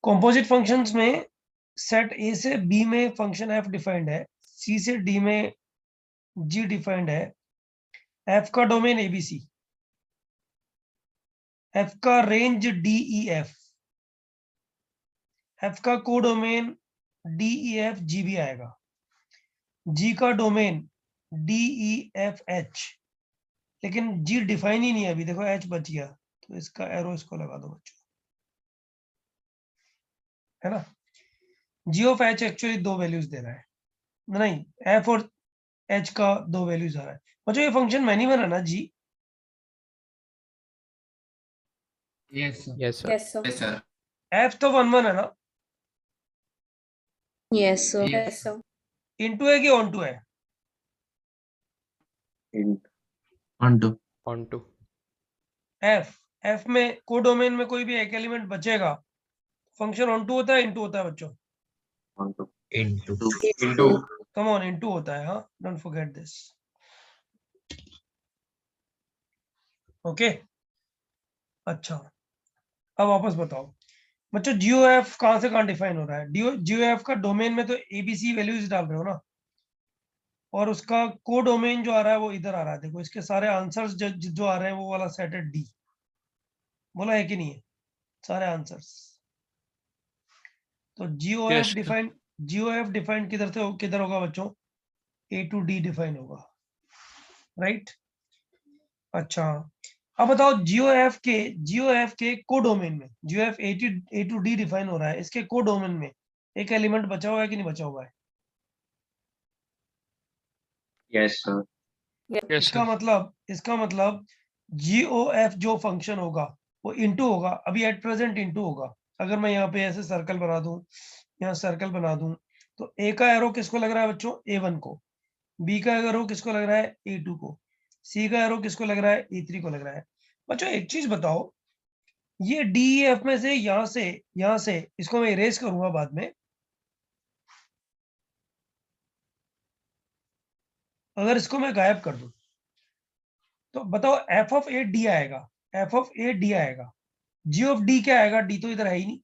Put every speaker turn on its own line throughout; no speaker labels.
Composite functions में set ए से B में फंक्शन एफ डिफाइंड है, सी से डी में जी डिफाइंड है, एफ का डोमेन एबीसी, एफ का रेंज डी ई एफ, एफ का codomain D E F G भी आएगा, जी का डोमेन डी ई एफ एच, लेकिन जी डिफाइन ही नहीं है अभी, देखो एच बच गया तो इसका एरो इसको लगा दो बच्चों, है ना। जी ऑफ एच एक्चुअली दो वैल्यूज दे रहा है, नहीं एफ और एच का दो वैल्यूज आ रहा है बच्चों। ये फंक्शन मैनी वन है ना जी?
Yes sir.
Yes sir.
Yes, sir.
Yes, sir.
F तो वन वन है ना,
Yes, sir.
Yes.
Yes, sir.
Into है कि ऑन टू है?
On to.
Onto.
F में कोडोमेन में कोई भी एक एलिमेंट बचेगा, फंक्शन ऑन टू होता है इनटू होता है बच्चों?
On to.
Into.
Into.
Come on, into होता है, हाँ, डोंट फॉरगेट दिस। ओके, अच्छा अब वापस बताओ बच्चों, जियो एफ कहां से कहां डिफाइन हो रहा है? जियो एफ का डोमेन में तो एबीसी वैल्यूज डाल रहे हो ना, और उसका को डोमेन जो आ रहा है वो इधर आ रहा है, देखो इसके सारे आंसर्स जो आ रहे हैं वो वाला सेट है डी, बोला है कि नहीं है सारे आंसर्स? तो G O F
Yes,
define, G O F define किधर से किधर होगा बच्चों? ए टू डी डिफाइन होगा, राइट। अच्छा अब बताओ, जियो एफ के को डोमेन में, G O F A to D define हो रहा है, इसके को डोमेन में एक एलिमेंट बचा हुआ है कि नहीं बचा हुआ है?
Yes, sir.
yes,
इसका मतलब GOF जो फंक्शन होगा वो इनटू होगा, अभी एट प्रेजेंट इनटू होगा। अगर मैं यहाँ पे ऐसे सर्कल बना दूं, यहाँ सर्कल बना दूं, तो ए का एरो किसको लग रहा है बच्चों? A1 को। बी का एरो किसको लग रहा है? A2 को। सी का एरो किसको लग रहा है? A3 को लग रहा है। बच्चों एक चीज बताओ, ये DEF में से यहाँ से इसको मैं इरेज करूंगा बाद में, अगर इसको मैं गायब कर दूं तो बताओ एफ ऑफ ए डी आएगा, एफ ऑफ ए डी आएगा, जी ऑफ डी क्या आएगा? डी तो इधर है ही नहीं,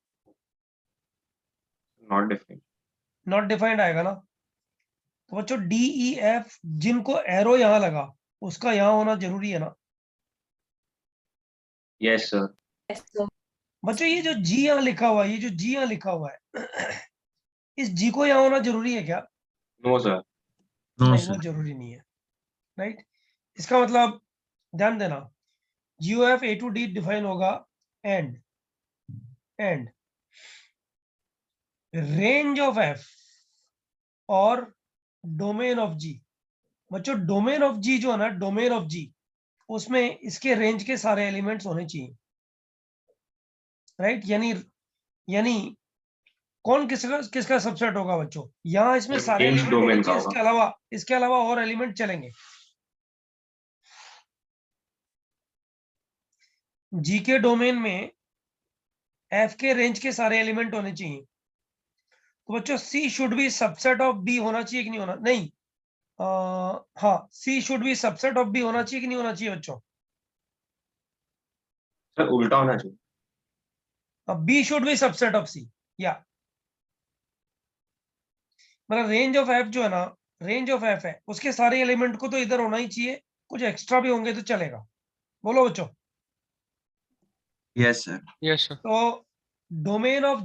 Not defined.
नॉट डिफाइंड आएगा ना। तो बच्चों डी ई एफ जिनको एरो यहां लगा उसका यहां होना जरूरी है ना
Yes, sir.
Yes, sir.
बच्चों। ये जो जी यहाँ लिखा हुआ है, ये जो जी यहाँ लिखा हुआ है इस जी को यहाँ होना जरूरी है क्या?
No, sir.
नहीं, वो जरूरी नहीं है, राइट। इसका मतलब ध्यान देना, GOF A to D define होगा एंड रेंज ऑफ F और डोमेन ऑफ G। बच्चों डोमेन ऑफ G जो है ना, डोमेन ऑफ G, उसमें इसके रेंज के सारे एलिमेंट्स होने चाहिए, राइट। यानी कौन किसका सबसेट होगा बच्चों? यहाँ इसमें सारे
Range domain
एलिमेंट,
का
इसके अलावा और एलिमेंट चलेंगे। जी के डोमेन में एफ के रेंज के सारे एलिमेंट होने चाहिए, तो बच्चों C should be subset of B होना चाहिए कि नहीं होना? नहीं, हाँ, C should be subset of B होना चाहिए कि नहीं होना चाहिए बच्चों?
Sir, उल्टा होना चाहिए.
B should be subset of C, या मतलब रेंज ऑफ एफ जो है ना, रेंज ऑफ एफ है, उसके सारे एलिमेंट को तो इधर होना ही चाहिए, कुछ एक्स्ट्रा भी होंगे तो चलेगा। बोलो बच्चों।
Yes, sir.
yes sir.
तो domain of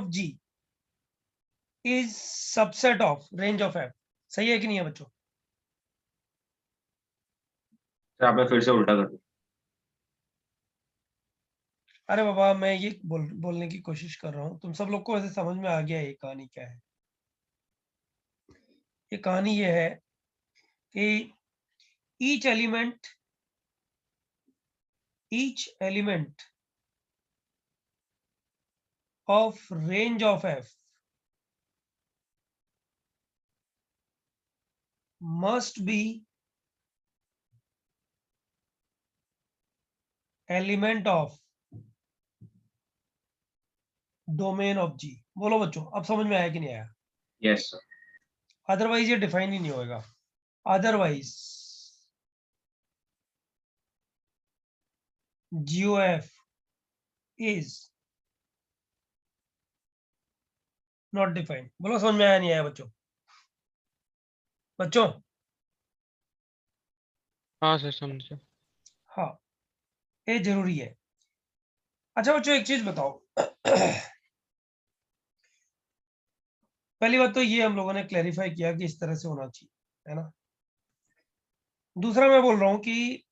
g is subset of range of f, सही है कि नहीं है बच्चों?
Sir, आपने फिर से उल्टा कर दिया.
अरे बाबा मैं ये बोलने की कोशिश कर रहा हूँ, तुम सब लोग को वैसे समझ में आ गया ये कहानी क्या है। ये कहानी ये है कि each element of range of f must be element of domain of G। बोलो बच्चों, अब समझ में आया कि नहीं आया?
Yes, sir.
अदरवाइज ये डिफाइन ही नहीं होगा। Otherwise GOF is not defined. बोलो समझ में आया नहीं आया बच्चों? बच्चों
हाँ सर समझे।
हाँ, ये जरूरी है। अच्छा बच्चों एक चीज बताओ। पहली बात तो ये हम लोगों ने क्लैरिफाई किया कि इस तरह से होना चाहिए, है ना। दूसरा मैं बोल रहा हूं कि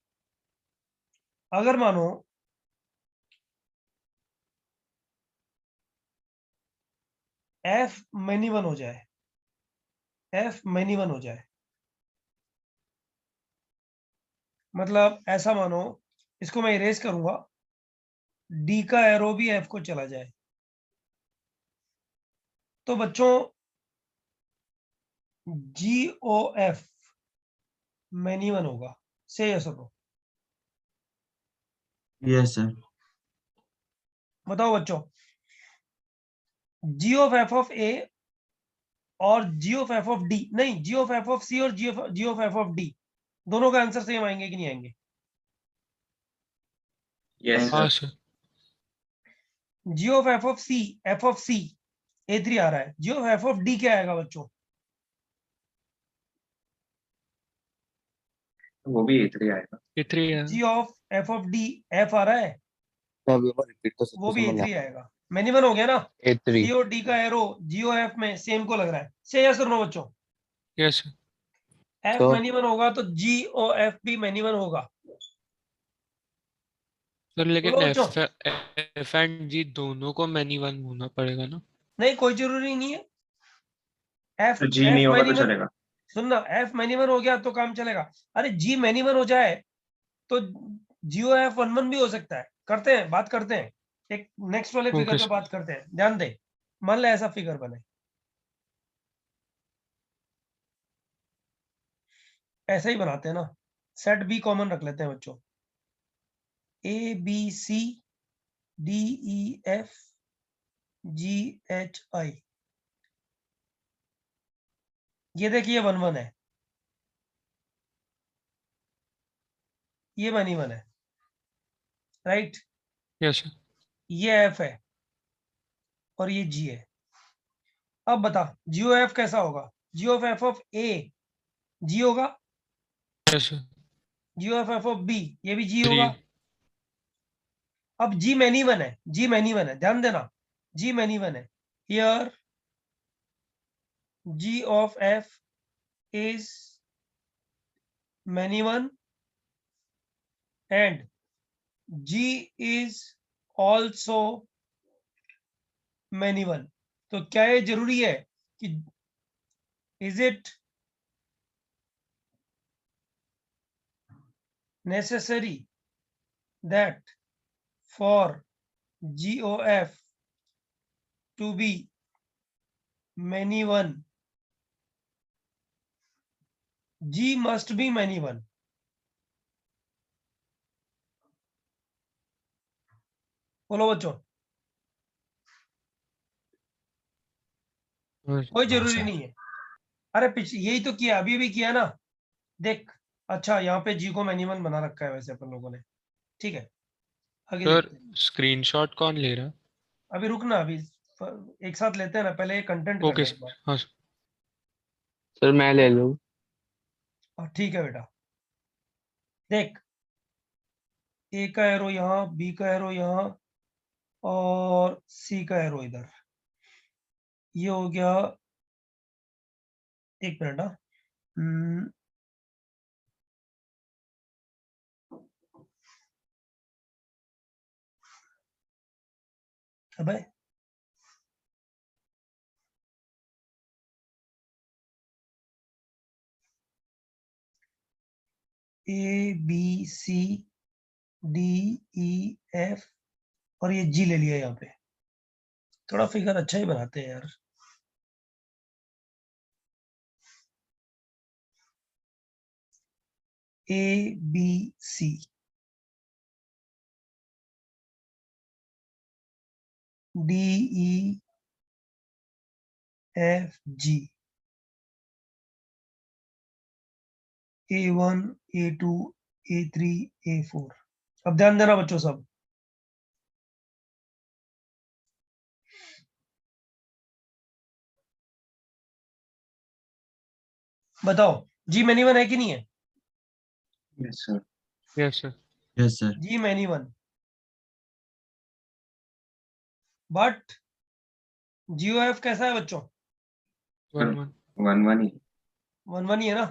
अगर मानो एफ मैनी वन हो जाए, एफ मैनी वन हो जाए, मतलब ऐसा मानो, इसको मैं इरेज करूंगा, डी का एरो भी एफ को चला जाए, तो बच्चों GOF मैनी वन होगा। से यस और नो?
Yes sir.
बताओ बच्चों, G of F of A और G of F of D, नहीं G of F of C और G of F of D, दोनों का आंसर सेम आएंगे कि नहीं आएंगे?
यस
हाँ
sir.
Sir.
G of F of C A3 आ रहा है, G of F of D क्या आएगा बच्चों?
वो भी A3 आएगा।
A3 है।
G of F of D F आ रहा है,
रिपीट तो
वो भी A3 आएगा। मैनी वन हो गया ना।
A3
C और D का एरो GOF में सेम को लग रहा है। से यस और नो बच्चों?
Yes sir.
F
तो
मैनी वन होगा तो GOF भी मैनी वन होगा।
सर लेकिन
बोलो बच्चों।
F एंड G दोनों को मैनी वन होना पड़ेगा ना?
नहीं कोई जरूरी नहीं है। F
तो G नहीं
F
होगा
मैनी
तो
वन,
चलेगा।
सुनना, F मैनी वन हो गया तो काम चलेगा। अरे G मैनी वन हो जाए तो GOF वन वन भी हो सकता है। करते हैं, बात करते हैं, एक नेक्स्ट वाले फिगर
ओके
पे
सर।
बात करते हैं, ध्यान दे। मान ले ऐसा फिगर बने, ऐसा ही बनाते हैं ना। सेट बी कॉमन रख लेते हैं बच्चों, ABC DEF GHI, ये देखिए वन वन है, ये मनी वन है, राइट।
Yes sir.
ये F है और ये G है। अब बता GOF कैसा होगा? GOF F of A G होगा,
yes sir.
GOF F of B ये भी G
3।
होगा। अब G मैनी वन है, G मैनी वन है, ध्यान देना, G मैनी वन है। Here G of F is many one and G is also many one। तो क्या ये जरूरी है कि is it necessary that for GOF to be many one, G must be many one? बोलो बच्चों, कोई जरूरी नहीं है। अरे पिछले यही तो किया, अभी भी किया ना, देख। अच्छा यहाँ पे जी को मैन्युअल बना रखा है वैसे अपन लोगों ने, ठीक है, आगे
सर
देखते हैं।
स्क्रीनशॉट कौन ले रहा है?
अभी रुकना, अभी एक साथ लेते हैं ना, पहले ये कंटेंट कर
ओके
ले एक
सर।
बार।
हाँ सर।
सर मैं ले लूँ।
और ठीक है बेटा, देख, ए का एरो यहाँ, बी का एरो यहाँ और सी का एरो इधर, ये हो गया। एक मिनट, हाँ, अबे a b c d E f और ये जी ले लिया यहाँ पे। थोड़ा फिगर अच्छा ही बनाते हैं यार। A b c d E F g, A1 A2 A3 A4। अब ध्यान देना बच्चों सब। बताओ जी मैनी वन है कि नहीं है?
Yes sir.
Yes sir.
Yes, sir.
G many one, but GOF कैसा है बच्चों?
1 1।
1 1 ही।
1 1 ही है ना?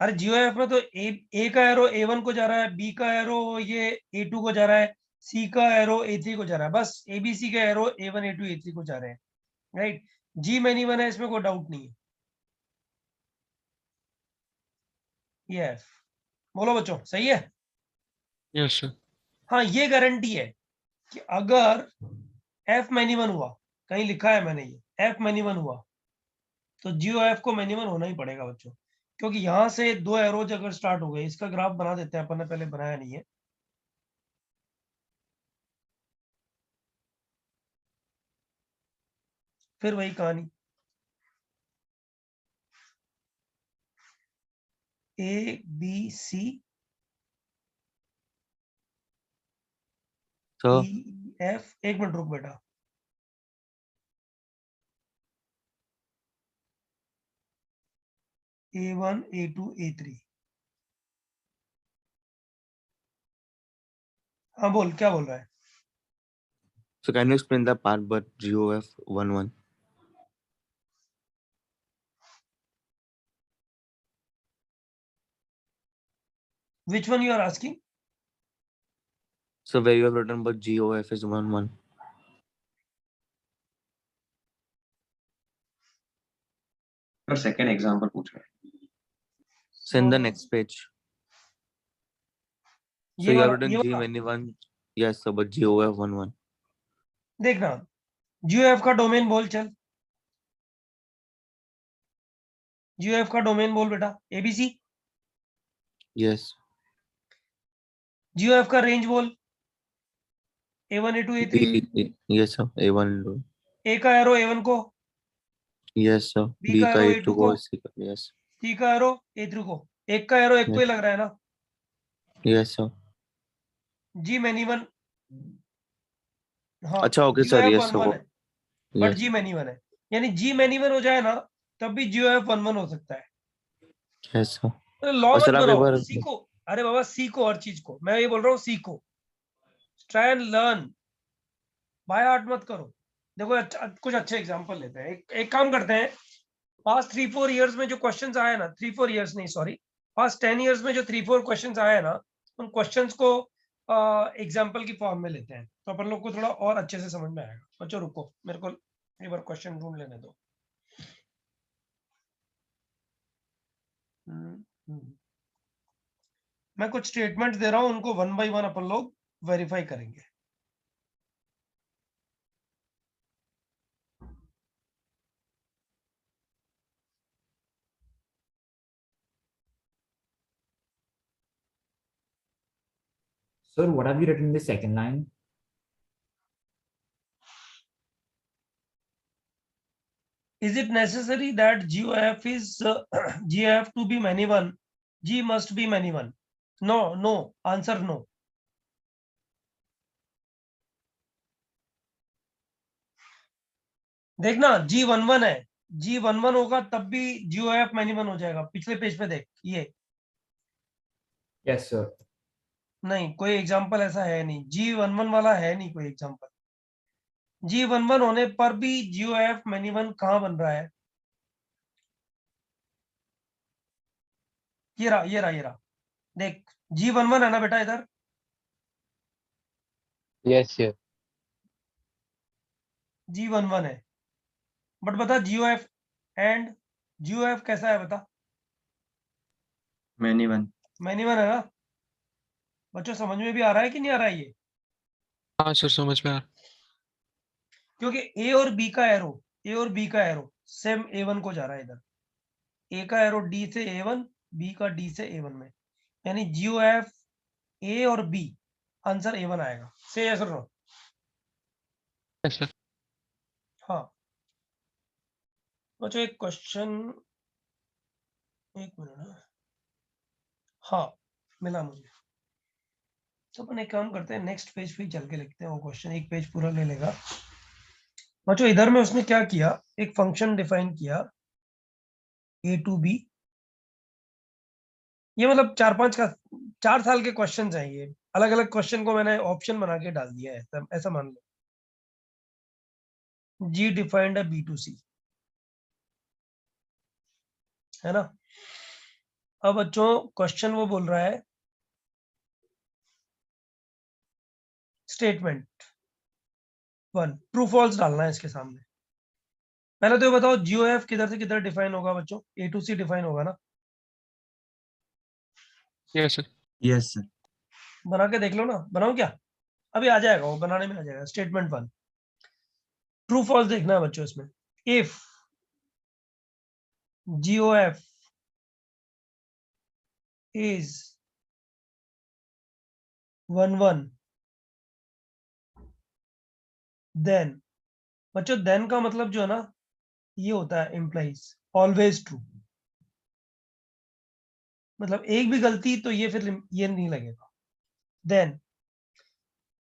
अरे GOF में तो ए का एरो A1 को जा रहा है, बी का एरो ये A2 को जा रहा है, सी का एरो A3 को जा रहा है, बस ABC का एरो A1 A2 A3 को जा रहे हैं, राइट? जी मैनी वन है, इसमें कोई डाउट नहीं है। ये F, बोलो बच्चों सही है?
Yes sir.
हाँ, ये गारंटी है कि अगर F मैनी वन हुआ, कहीं लिखा है मैंने ये F मैनी वन हुआ, तो GOF को मैनी वन होना ही पड़ेगा बच्चों, क्योंकि यहां से दो एरोज अगर स्टार्ट हो गए, इसका ग्राफ बना देते हैं, अपन ने पहले बनाया नहीं है। फिर वही कहानी, ABC
So,
EF, एक मिनट रुक बेटा, A1 A2 A3, हाँ बोल, क्या बोल रहा है?
so can you explain the part but GOF 1 1?
Which one you are asking?
So where you have written but GOF is 1 1.
Sir second example पूछ रहे हैं।
So in the next page. So
ये
you have
वाला,
written
ये
G
वाला
many 1. Yes, sir, but GOF 1 1.
देखना, GOF का domain बोल, चल GOF का डोमेन बोल बेटा, ABC।
Yes.
GOF का रेंज बोल, A1 A2 A3।
Yes, sir. A1 and 2.
A का एरो A1 को,
Yes, sir.
B
B
का
का
एरो
A2
A2
को
को,
C का yes.
C का एरो A3 को, एक का एरो एक को ही लग रहा है ना?
Yes, sir.
G many one, हाँ
अच्छा okay sir,
GOF
yes sir
1 1
वो
है, but
yes
g many one है, यानी जी मैनी वन हो जाए ना, तब भी GOF 1 1 हो सकता है।
Yes sir.
लॉ
और
मत
सर आप एक
बनाओ,
बार
सीखो। अरे बाबा सीखो हर चीज को, मैं ये बोल रहा हूँ सीखो, try and learn, by heart मत करो। देखो कुछ अच्छे एग्जांपल लेते हैं, एक काम करते हैं, पास्ट 3-4 इयर्स में जो क्वेश्चंस आए ना, 3-4 इयर्स नहीं सॉरी, पास्ट 10 इयर्स में जो 3-4 क्वेश्चंस आए ना, उन क्वेश्चंस को एग्जांपल की फॉर्म में लेते हैं, तो अपन लोग को थोड़ा और अच्छे से समझ में आएगा। बच्चों रुको, मेरे को एक बार क्वेश्चन ढूंढ लेने दो। मैं कुछ स्टेटमेंट्स दे रहा हूँ, उनको 1 बाय 1 अपन लोग वेरीफाई करेंगे।
Sir, what have you written in the second line?
Is it necessary that GOF is GOF to be many one? G must be many one. No, no. Answer no. देखना G11 है, G11 होगा तब भी GOF many one हो जाएगा। पिछले page पे देख, ये
Yes, sir.
नहीं, कोई एग्जांपल ऐसा है नहीं, G11 वाला है नहीं कोई एग्जांपल। G11 होने पर भी GOF many one कहाँ बन रहा है? ये रहा, ये रहा, ये रहा, देख G11 है ना बेटा इधर,
यस सर।
G11 है, बट बता GOF एंड GOF कैसा है बता?
Many one.
मैनी वन है ना? बच्चों समझ में भी आ रहा है कि नहीं आ रहा है ये?
हाँ सर, समझ में आ रहा।
क्योंकि ए और बी का एरो सेम A1 को जा रहा है इधर, ए का एरो डी से A1, बी का डी से A1 में, यानी GOF ए और बी, आंसर A1 आएगा। से यस और नो?
Yes sir.
हाँ बच्चों एक क्वेश्चन, एक मिनट, हाँ मिला मुझे। तो अपन एक काम करते हैं, नेक्स्ट पेज पे ही चल के लिखते हैं वो क्वेश्चन, एक पेज पूरा ले लेगा बच्चों। इधर में उसने क्या किया, एक फंक्शन डिफाइन किया a to b। ये मतलब 4 साल के क्वेश्चन चाहिए, अलग अलग क्वेश्चन को मैंने ऑप्शन बना के डाल दिया है, ऐसा मान लो। g डिफाइंड है b to c, है ना। अब बच्चों क्वेश्चन वो बोल रहा है स्टेटमेंट 1 ट्रू फॉल्स डालना है इसके सामने। पहले तो ये बताओ GOF किधर से किधर डिफाइन होगा बच्चों, a to c डिफाइन होगा ना।
Yes sir.
Yes, sir.
बना के देख लो ना, बनाओ क्या, अभी आ जाएगा वो, बनाने में आ जाएगा। स्टेटमेंट 1 ट्रू फॉल्स देखना है बच्चों इसमें। इफ GOF is 1 1 then, बच्चों देन का मतलब जो है ना ये होता है इम्प्लाइज ऑलवेज ट्रू, मतलब एक भी गलती तो ये फिर ये नहीं लगेगा। Then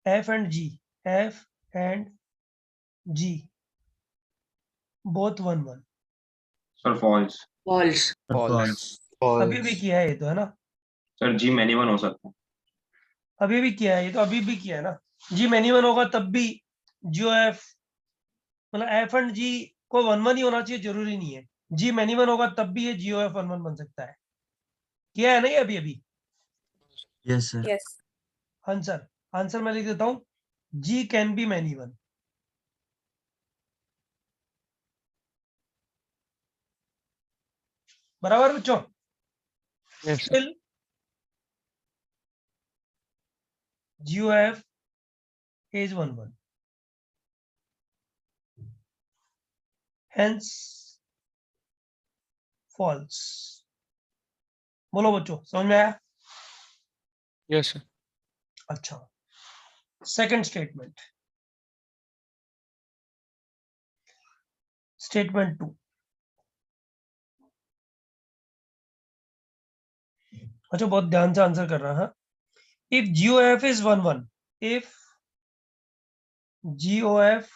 F and G both 1 1,
Sir, false.
False.
False.
अभी भी किया है ये तो, है ना।
Sir, G many one हो सकता है।
अभी भी किया है ये तो, अभी भी किया है ना। G many 1 होगा तब भी GOF, मतलब F and G को 1 1 ही होना चाहिए, जरूरी नहीं है। G many 1 होगा तब भी ये GOF 1 1 बन सकता है। किया है नहीं अभी अभी।
Yes, sir.
Yes.
आंसर मैं लिख देता हूँ, G can be many one। बराबर बच्चों।
Yes sir.
Still GOF is 1 1, hence false। बोलो बच्चों, समझ में आया?
Yes sir.
अच्छा, सेकंड स्टेटमेंट, स्टेटमेंट 2। अच्छा, बहुत ध्यान से आंसर कर रहा है। If GOF is 1 1, if GOF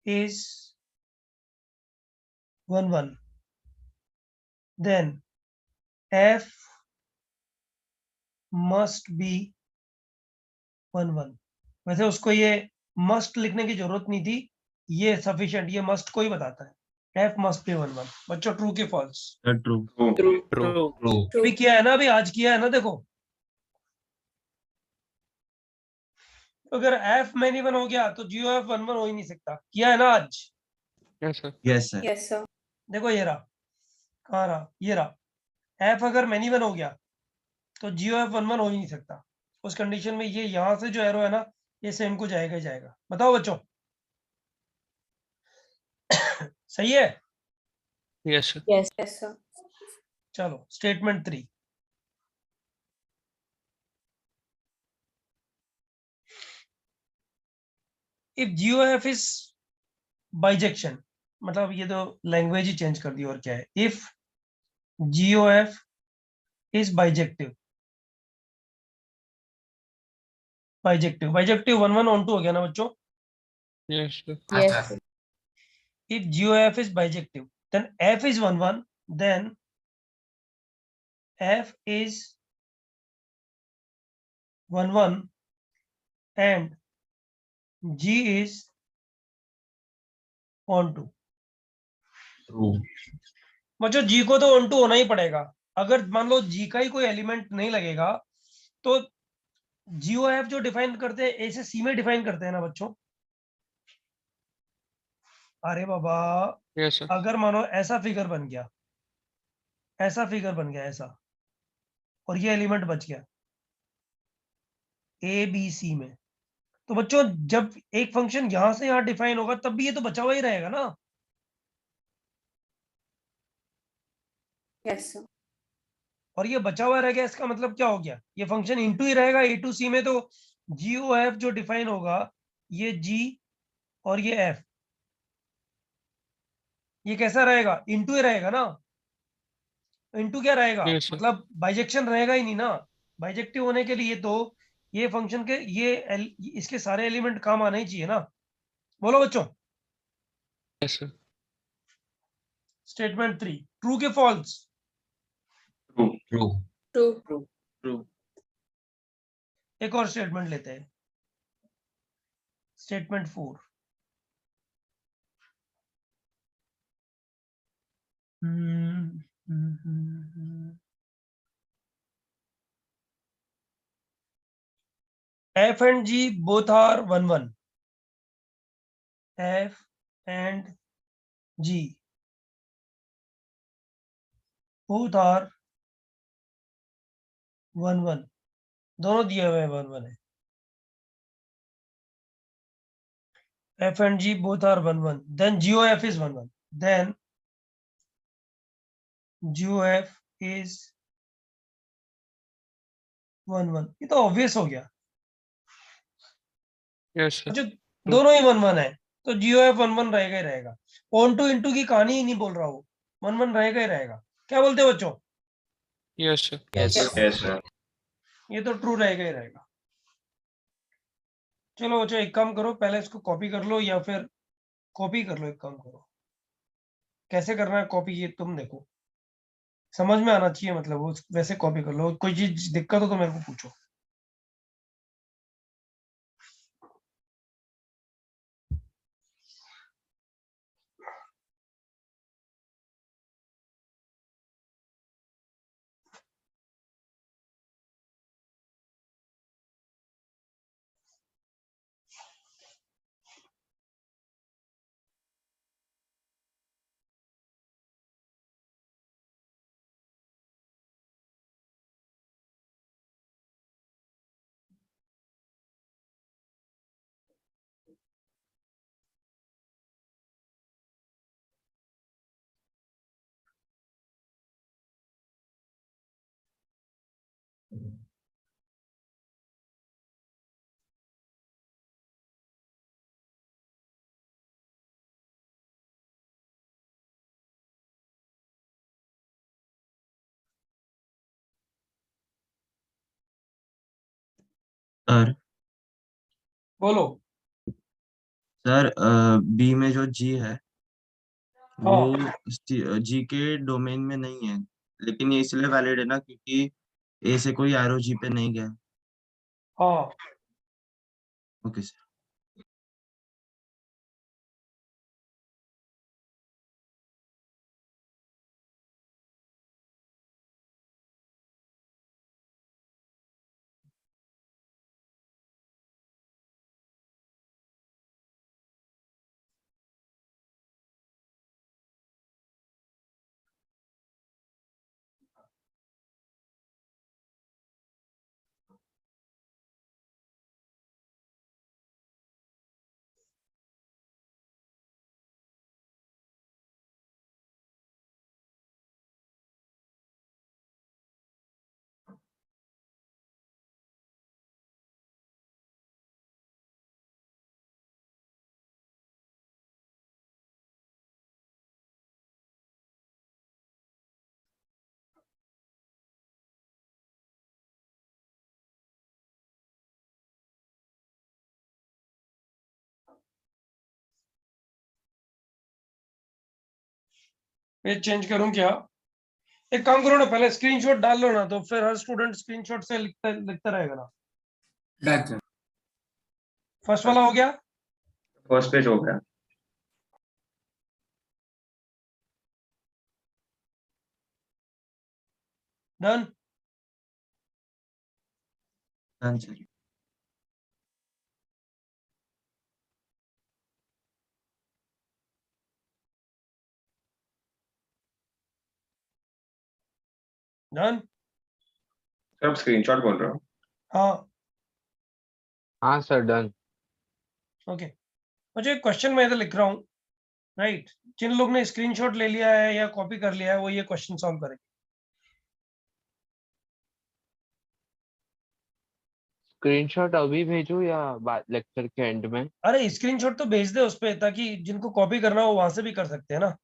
is 1 1, then F must be 1 1। वैसे उसको ये मस्ट लिखने की जरूरत नहीं थी, ये सफिशिएंट, ये मस्ट को ही बताता है। F must be 1 1। बच्चों ट्रू के false?
Sir, true.
True.
True.
अभी किया है ना, अभी आज किया है ना, देखो। अगर F many 1 हो गया तो GOF 1 1 हो ही नहीं सकता, किया है ना आज।
Yes sir.
Yes, sir.
Yes, sir.
देखो ये रहा, कहाँ रहा, ये रहा। F अगर many 1 हो गया तो GOF 1 1 हो ही नहीं सकता। उस कंडीशन में ये यहाँ से जो एरो है ना, ये सेम को जाएगा ही जाएगा। बताओ बच्चों, सही है?
Yes sir.
Yes, sir.
चलो statement 3। If GOF is bijection, मतलब ये तो लैंग्वेज ही चेंज कर दी और क्या है। If GOF is bijective, bijective 1 1 on 2 हो गया ना बच्चों।
Yes sir.
Yes, sir.
If GOF is bijective, then F is 1 1, then F is 1 1 and G is on 2।
True.
बच्चों G को तो on 2 होना ही पड़ेगा। अगर मान लो G का ही कोई एलिमेंट नहीं लगेगा तो GOF जो डिफाइन करते हैं, A से C में डिफाइन करते हैं ना बच्चों। अरे बाबा,
यस सर।
अगर मानो ऐसा फिगर बन गया, ऐसा फिगर बन गया ऐसा, और ये एलिमेंट बच गया A B C में, तो बच्चों जब एक फंक्शन यहां से यहां डिफाइन होगा तब भी ये तो बचा हुआ ही रहेगा ना।
Yes, sir.
और ये बचा हुआ रह गया, इसका मतलब क्या हो गया, ये फंक्शन इनटू ही रहेगा A to C में। तो GOF जो डिफाइन होगा, ये G और ये F, ये कैसा रहेगा, इनटू ही रहेगा ना। इनटू क्या रहेगा,
Yes, sir.
मतलब बाइजेक्शन रहेगा ही नहीं ना। बाइजेक्टिव होने के लिए तो ये फंक्शन के इसके सारे एलिमेंट काम आने ही चाहिए ना। बोलो बच्चों।
Yes sir.
स्टेटमेंट 3 ट्रू के फॉल्स?
True.
True.
एक और स्टेटमेंट लेते हैं, statement 4। F and G both are 1 1. F and G both are 1 1. दोनों दिए हुए हैं 1 1 है। F and G both are 1 1. Then GOF is 1 1. Then GOF is 1 1. ये तो ऑब्वियस हो गया।
Yes sir.
अच्छा, दोनों ही 1 1 है तो GOF 1 1 रहेगा ही रहेगा। ऑन टू इनटू की कहानी ही नहीं बोल रहा हूँ, 1 1 रहेगा ही रहेगा। क्या बोलते हो बच्चों?
Yes sir.
Yes.
Yes, sir.
ये तो ट्रू रहेगा ही रहेगा। चलो बच्चों एक काम करो, पहले इसको कॉपी कर लो या फिर कॉपी कर लो। एक काम करो, कैसे करना है कॉपी ये तुम देखो, समझ में आना चाहिए, मतलब वो वैसे कॉपी कर लो। कोई चीज दिक्कत हो तो मेरे को पूछो।
सर
बोलो।
सर बी में जो जी है वो
हाँ
जी के डोमेन में नहीं है, लेकिन ये इसलिए वैलिड है ना क्योंकि ए से कोई एरो जी पे नहीं गया।
हाँ,
ओके सर।
पेज चेंज करूं क्या? एक काम करो ना, पहले स्क्रीनशॉट डाल लो ना, तो फिर हर स्टूडेंट स्क्रीनशॉट से लिखता लिखता रहेगा ना।
Done, sir.
फर्स्ट वाला हो गया।
First page हो गया।
Done.
Done sir.
Done.
Sir आप स्क्रीनशॉट बोल रहे हो?
हाँ
हाँ सर डन।
ओके। मुझे एक क्वेश्चन मैं इधर लिख रहा हूँ, राइट। जिन लोग ने स्क्रीनशॉट ले लिया है या कॉपी कर लिया है वो ये क्वेश्चन सॉल्व करेंगे।
स्क्रीनशॉट अभी भेजूं या बाद लेक्चर के एंड में?
अरे स्क्रीनशॉट तो भेज दे उस पे, ताकि जिनको कॉपी करना हो वहां से भी कर सकते हैं ना।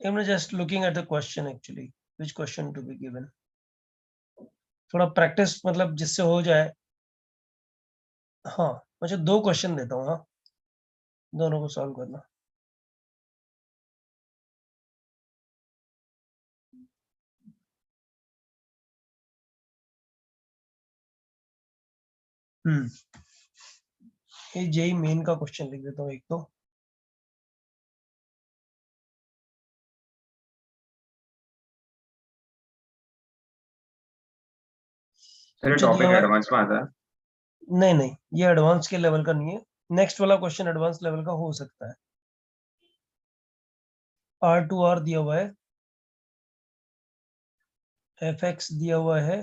I'm just looking at the question actually, which question to be given. थोड़ा प्रैक्टिस मतलब जिससे हो जाए. हाँ, मुझे 2 क्वेश्चन देता हूँ. हाँ, दोनों को सॉल्व करना. ये जेई मेन का क्वेश्चन लिख देता हूँ एक तो.
सर
जो
टॉपिक
दिया हुआ है-
एडवांस में आता है.
नहीं नहीं, ये एडवांस के लेवल का नहीं है. नेक्स्ट वाला क्वेश्चन एडवांस लेवल का हो सकता है. R2R दिया हुआ है, fx दिया हुआ है,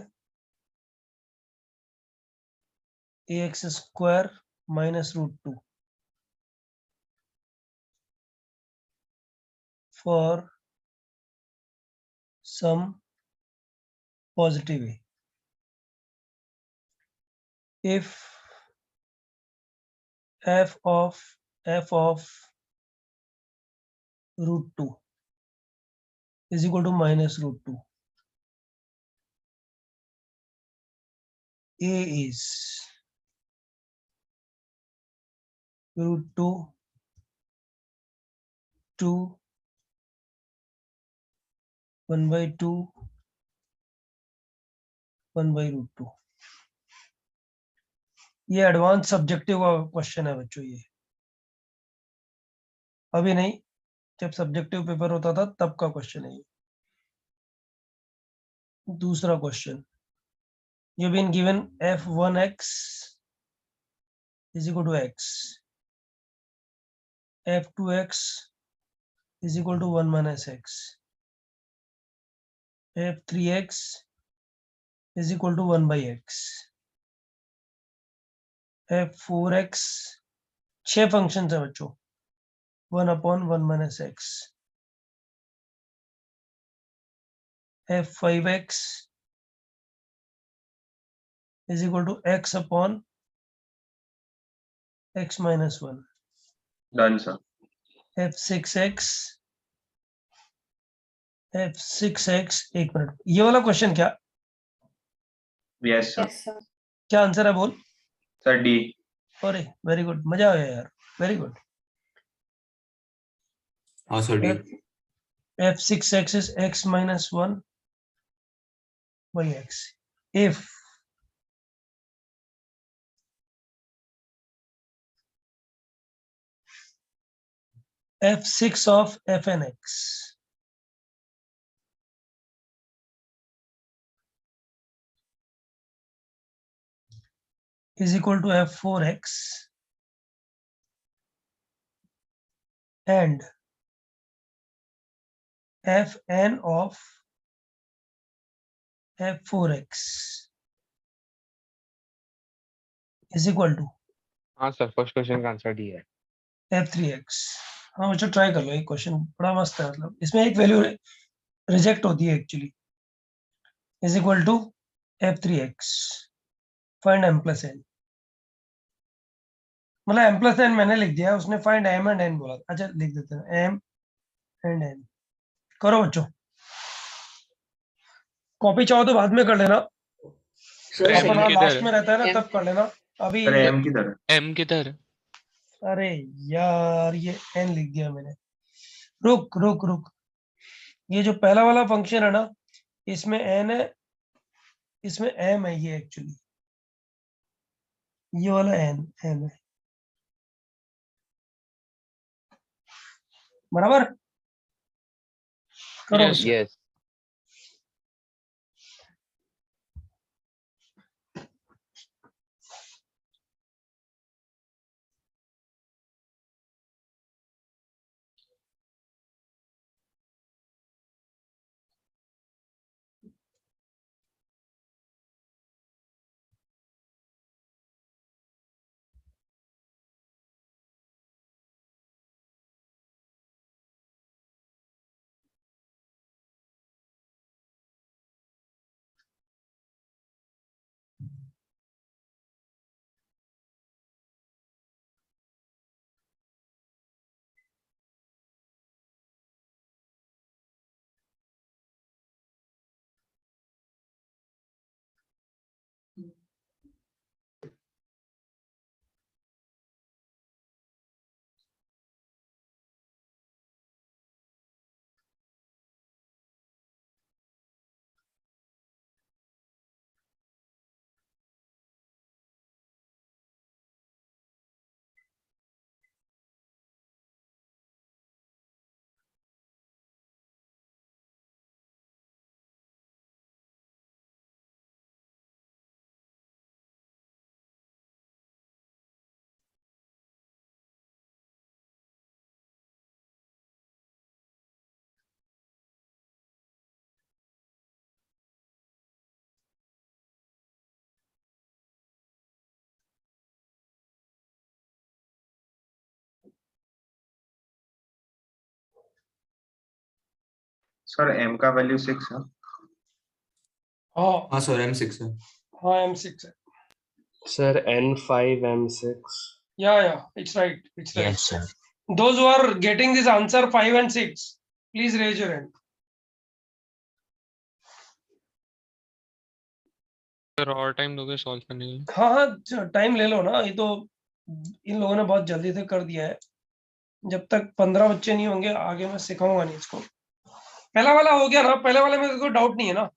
ax square minus √2 for some positive a. If f of √2 is equal to minus √2, a is √2 to 1/2 1/√2. ये एडवांस सब्जेक्टिव का क्वेश्चन है बच्चों. ये अभी नहीं, जब सब्जेक्टिव पेपर होता था तब का क्वेश्चन है ये. दूसरा question, you been given f1x is equal to x, f2x is equal to 1 minus x, f3x is equal to 1 by x, f4x 6 function है बच्चों, 1/1 minus x, f5x is equal to x upon x minus 1,
done sir.
f6x एक minute, ये वाला question क्या
yes sir.
Yes, sir.
क्या answer है बोल.
Sir D.
अरे वेरी गुड, मजा आ गया यार, वेरी गुड.
हाँ sir D.
f6x is x minus 1 by x. If f6 of fnx is equal to f4x and fn of f4x is equal to
हाँ sir, first question का answer D है.
f3x. हाँ बच्चों try कर लो, ये question बड़ा मस्त है. मतलब इसमें एक वैल्यू रिजेक्ट होती है actually. Is equal to f3x, find m plus n. मतलब m प्लस n मैंने लिख दिया, उसने फाइंड m एंड n बोला. अच्छा लिख देते हैं m एंड n. करो बच्चों, कॉपी चाहो तो बाद में कर लेना,
Sir,
M
अपना
किधर
लास्ट
है?
में रहता है ना,
M-
तब कर लेना. अभी
सर एम किधर है?
M किधर है?
अरे यार ये n लिख दिया मैंने. रुक रुक रुक, ये जो पहला वाला फंक्शन है ना, इसमें n है, इसमें m है. ये एक्चुअली ये वाला m है बराबर. करो
Yes,
बच्चों.
yes.
सर m का वैल्यू 6 है।
हाँ
हाँ सर M6 है।
हाँ M6 है।
Sir, N5, M6.
Yeah, it's right. It's right.
Yes, sir.
Those who are getting this answer 5 and 6, please raise your hand.
Sir और टाइम दोगे सॉल्व करने के लिए?
हाँ हाँ टाइम ले लो ना, ये तो इन लोगों ने बहुत जल्दी से कर दिया है। जब तक 15 बच्चे नहीं होंगे आगे मैं सिखाऊंगा नहीं इसको। पहला वाला हो गया ना, पहले वाले में कोई डाउट नहीं है ना?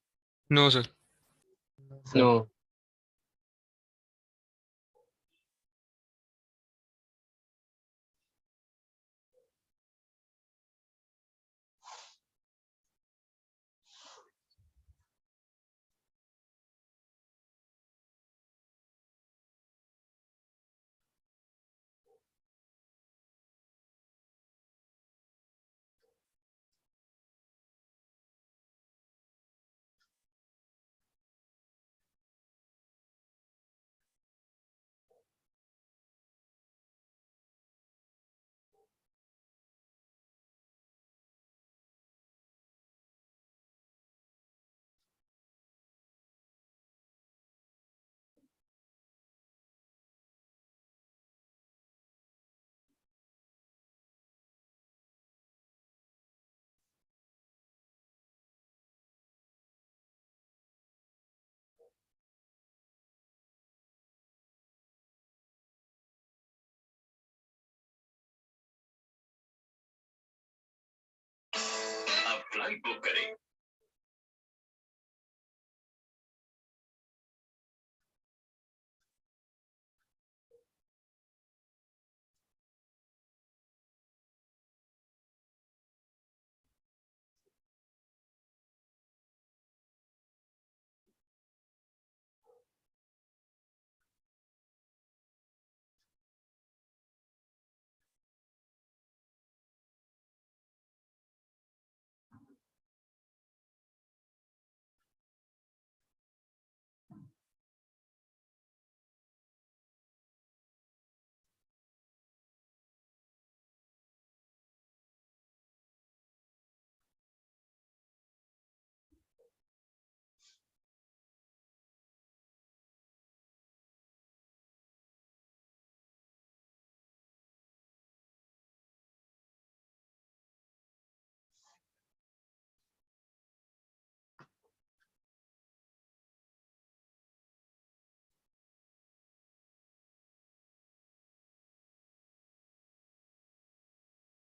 No sir.
No.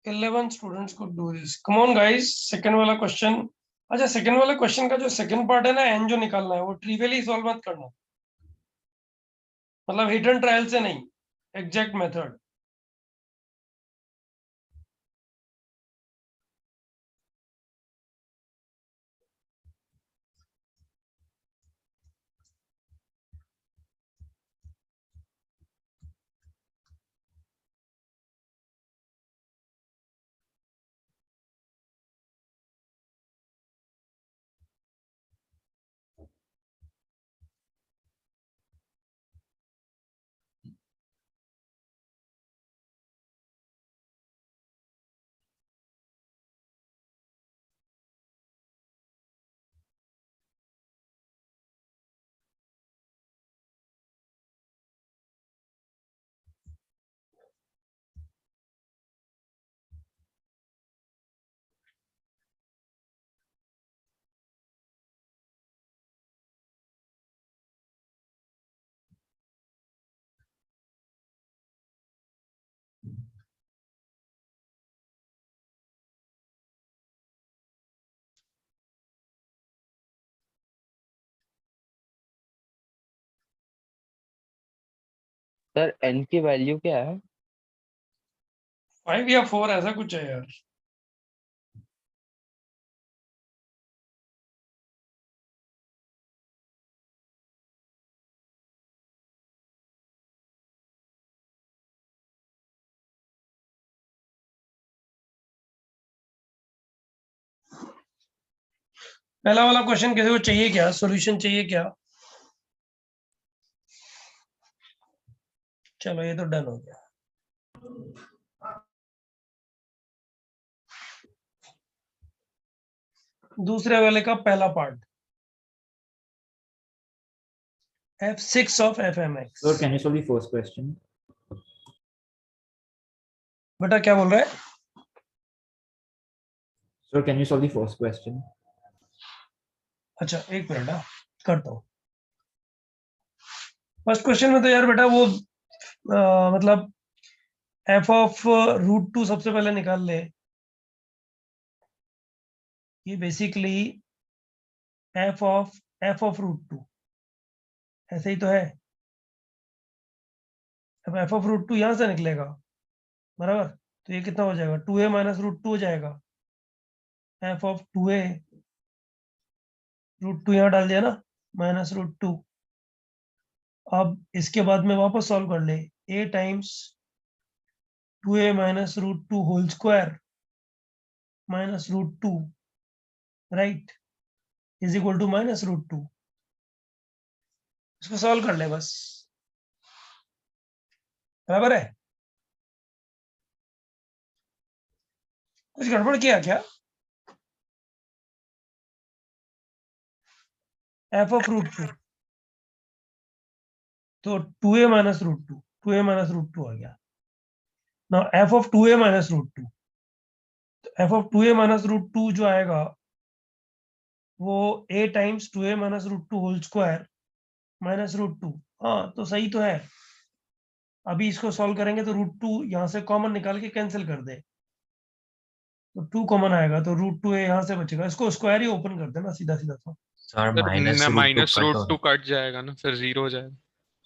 Eleven students could do this. Come on guys, second वाला क्वेश्चन। अच्छा सेकंड वाला क्वेश्चन का जो सेकंड पार्ट है ना, एन जो निकालना है वो ट्रिवियली सॉल्व मत करना, मतलब हिडन ट्रायल से नहीं, एग्जैक्ट मेथड।
सर n की वैल्यू क्या है?
5 या 4 ऐसा कुछ है यार। पहला वाला क्वेश्चन किसी को चाहिए क्या, सॉल्यूशन चाहिए क्या? चलो ये तो डन हो गया। दूसरे वाले का पहला part f6 of fmx।
Sir, can you solve the first question?
बेटा क्या बोल रहा है?
Sir, can you solve the first question?
अच्छा एक मिनट, करता हूँ। फर्स्ट क्वेश्चन में तो यार बेटा वो मतलब f ऑफ √2 सबसे पहले निकाल ले। ये बेसिकली f ऑफ √2 ऐसे ही तो है। अब f ऑफ √2 यहां से निकलेगा बराबर, तो ये कितना हो जाएगा? 2a माइनस √2 हो जाएगा। f ऑफ 2a √2 यहाँ डाल दिया ना, माइनस √2। अब इसके बाद में वापस सॉल्व कर ले, a times 2a minus √2 whole square minus √2 right is equal to minus √2। इसको सॉल्व कर ले बस, बराबर है। कुछ गड़बड़ किया क्या? f ऑफ √2 तो 2a माइनस √2, 2a माइनस √2 आ गया। Now f of 2a minus √2, तो f ऑफ 2a माइनस √2 जो आएगा वो a times 2a minus √2 whole square minus √2। हाँ तो सही तो है। अभी इसको सॉल्व करेंगे तो √2 यहाँ से कॉमन निकाल के कैंसिल कर दे, तो 2 कॉमन आएगा, तो √2a यहाँ से बचेगा। इसको स्क्वायर ही ओपन कर देना सीधा सीधा। तो
सर माइनस
माइनस √2 कट जाएगा ना, फिर 0 हो जाएगा।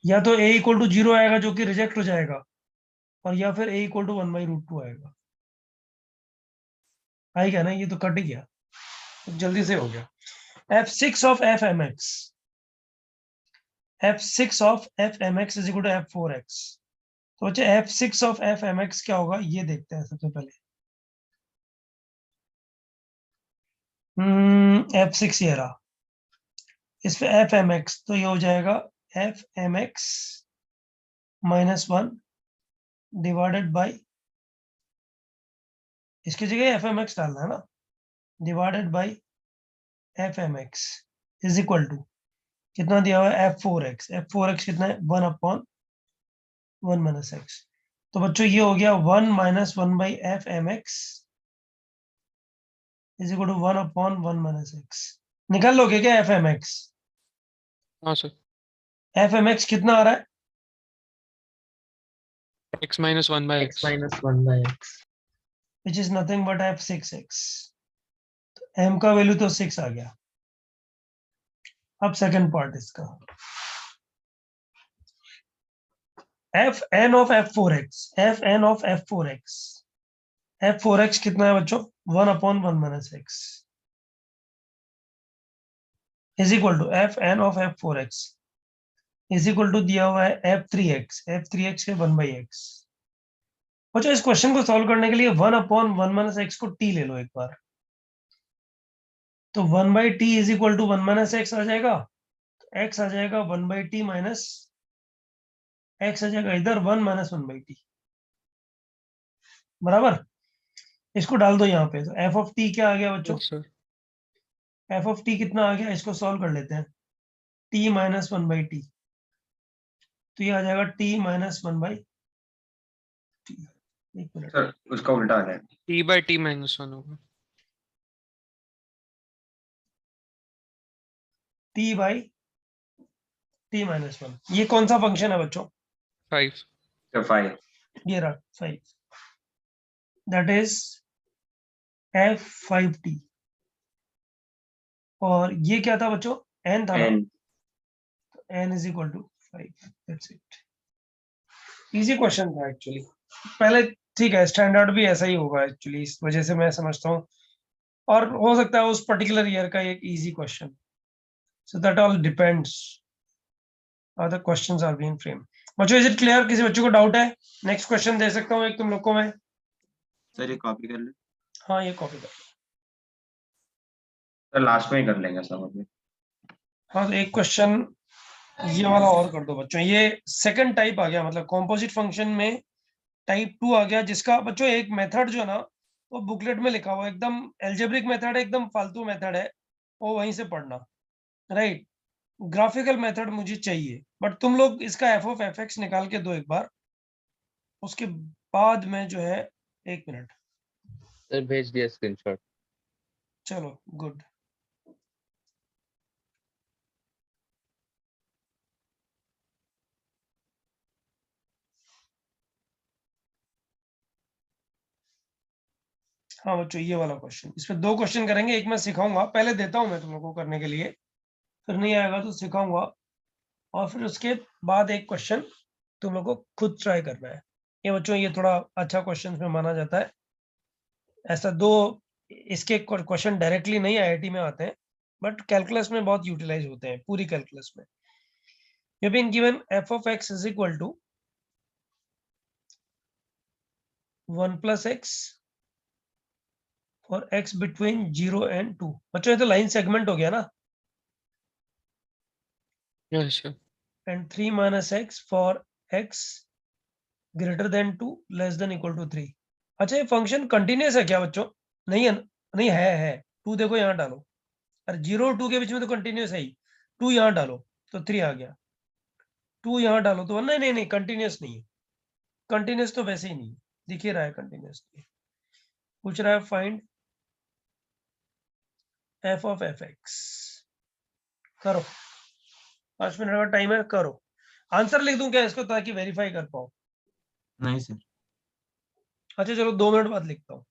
या तो a इक्वल टू 0 आएगा जो कि रिजेक्ट हो जाएगा, और या फिर a इक्वल टू 1/√2 आएगा। आएगा ना, ये तो कट ही गया, तो जल्दी से हो गया। f6 of fmx, f6 of fmx is equal to f4x। तो बच्चे f6 ऑफ fmx क्या होगा ये देखते हैं सबसे पहले। f6 ये रहा, इस पे fmx, तो ये हो जाएगा fmx माइनस 1 डिवाइडेड बाई, इसकी जगह fmx डालना है ना, divided by fmx is equal to कितना दिया हुआ है? f4x। f4x कितना है? 1/1 माइनस x। तो बच्चों ये हो गया 1 minus 1/fmx is equal to 1/1 minus x। निकाल लोगे क्या fmx?
हाँ सर,
fmx कितना आ रहा है?
x minus 1 by x।
minus 1 by x।
Which is nothing but f6x। तो m का वैल्यू तो 6 आ गया। अब सेकंड पार्ट इसका, fn of f4x, fn of f4x, f4x कितना है बच्चों? 1/1 minus x is equal to fn of f4x is equal to दिया हुआ है f3x, f3x के 1/x। बच्चों इस क्वेश्चन को सॉल्व करने के लिए 1/1 माइनस x को t ले लो एक बार, तो 1/t is equal to 1 minus x आ जाएगा। तो x आ जाएगा 1/t माइनस x आ जाएगा इधर 1 माइनस 1/t, बराबर। इसको डाल दो यहाँ पे, तो f ऑफ t क्या आ गया बच्चों?
Yes, sir।
f of t कितना आ गया? इसको सॉल्व कर लेते हैं, t माइनस 1/t, तो ये आ जाएगा t माइनस 1/t। एक मिनट,
सर उसका उल्टा आ जाएगा।
t by t minus 1 होगा।
t by t minus 1। ये कौन सा फंक्शन है बच्चों?
5।
सर 5।
ये रहा 5, दैट इज f5t। और ये क्या था बच्चों? n था ना,
n
n is equal to 5। That's it. Easy question था एक्चुअली पहले, ठीक है, स्टैंडर्ड भी ऐसा ही होगा एक्चुअली, इस वजह से मैं समझता हूँ, और हो सकता है उस पर्टिकुलर ईयर का एक easy question. So that all depends how the questions are being framed. बच्चों इज इट क्लियर? किसी बच्चों को डाउट है? नेक्स्ट क्वेश्चन दे सकता हूँ एक तुम लोग को मैं?
सर ये कॉपी कर ले।
हाँ ये कॉपी कर।
सर लास्ट में ही कर लेंगे सब अभी।
हाँ तो एक क्वेश्चन ये वाला और कर दो बच्चों। ये सेकंड टाइप आ गया, मतलब कॉम्पोजिट फंक्शन में टाइप 2 आ गया, जिसका बच्चों एक मेथड जो है ना, वो बुकलेट में लिखा हुआ है, एकदम एल्जेब्रिक मेथड है, एकदम फालतू मेथड है, वो वहीं से पढ़ना, राइट। ग्राफिकल मेथड मुझे चाहिए, बट तुम लोग इसका एफ ऑफ एफ एक्स निकाल के दो एक बार, उसके बाद में जो है, 1 मिनट,
सर भेज दिया स्क्रीनशॉट।
चलो गुड। हाँ बच्चों, ये वाला क्वेश्चन, इसमें 2 क्वेश्चन करेंगे, एक मैं सिखाऊंगा, पहले देता हूँ मैं तुम लोगों को करने के लिए, फिर नहीं आएगा तो सिखाऊंगा, और फिर उसके बाद एक क्वेश्चन तुम लोग को खुद ट्राई करना है। ये बच्चों, ये थोड़ा अच्छा क्वेश्चन में माना जाता है, ऐसा 2 इसके क्वेश्चन डायरेक्टली नहीं आईआईटी में आते हैं, बट कैलकुलस में बहुत यूटिलाइज होते हैं, पूरी कैलकुलस में। You been given f of x is equal to 1 + x for x between 0 and 2। बच्चों ये तो लाइन सेगमेंट हो गया ना,
yes sir.
And 3 - x for x greater than 2 less than equal to 3। अच्छा, ये फंक्शन कंटिन्यूस है क्या बच्चों? नहीं है, नहीं है 2 देखो यहाँ डालो, अरे 0 और 2 के बीच में तो कंटिन्यूस है ही, 2 यहाँ डालो तो 3 आ गया, 2 यहाँ डालो तो नहीं नहीं नहीं, कंटिन्यूस नहीं है, कंटिन्यूस तो वैसे ही नहीं है, दिख ही रहा है कंटिन्यूस नहीं है। पूछ रहा है find F of f x, करो, 5 मिनट का टाइम है, करो। आंसर लिख दूं क्या इसको, ताकि वेरीफाई कर पाओ?
नहीं सर।
अच्छा चलो, 2 मिनट बाद लिखता हूँ।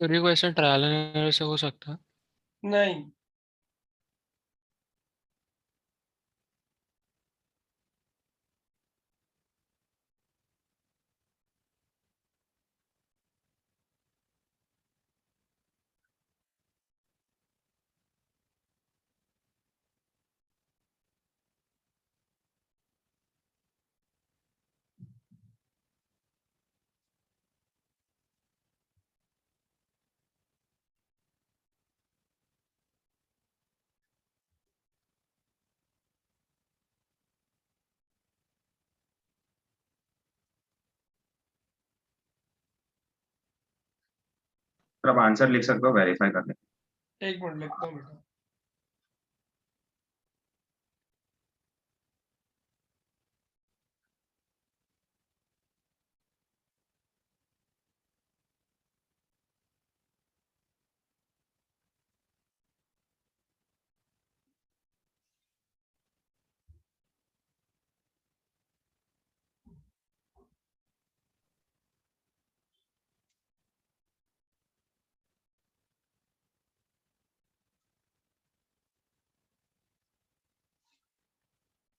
सर ये क्वेश्चन ट्रायल एंड एरर से हो सकता है?
नहीं,
सर आप आंसर लिख सकते हो, वेरीफाई कर लें।
एक मिनट लिखता हूँ बेटा।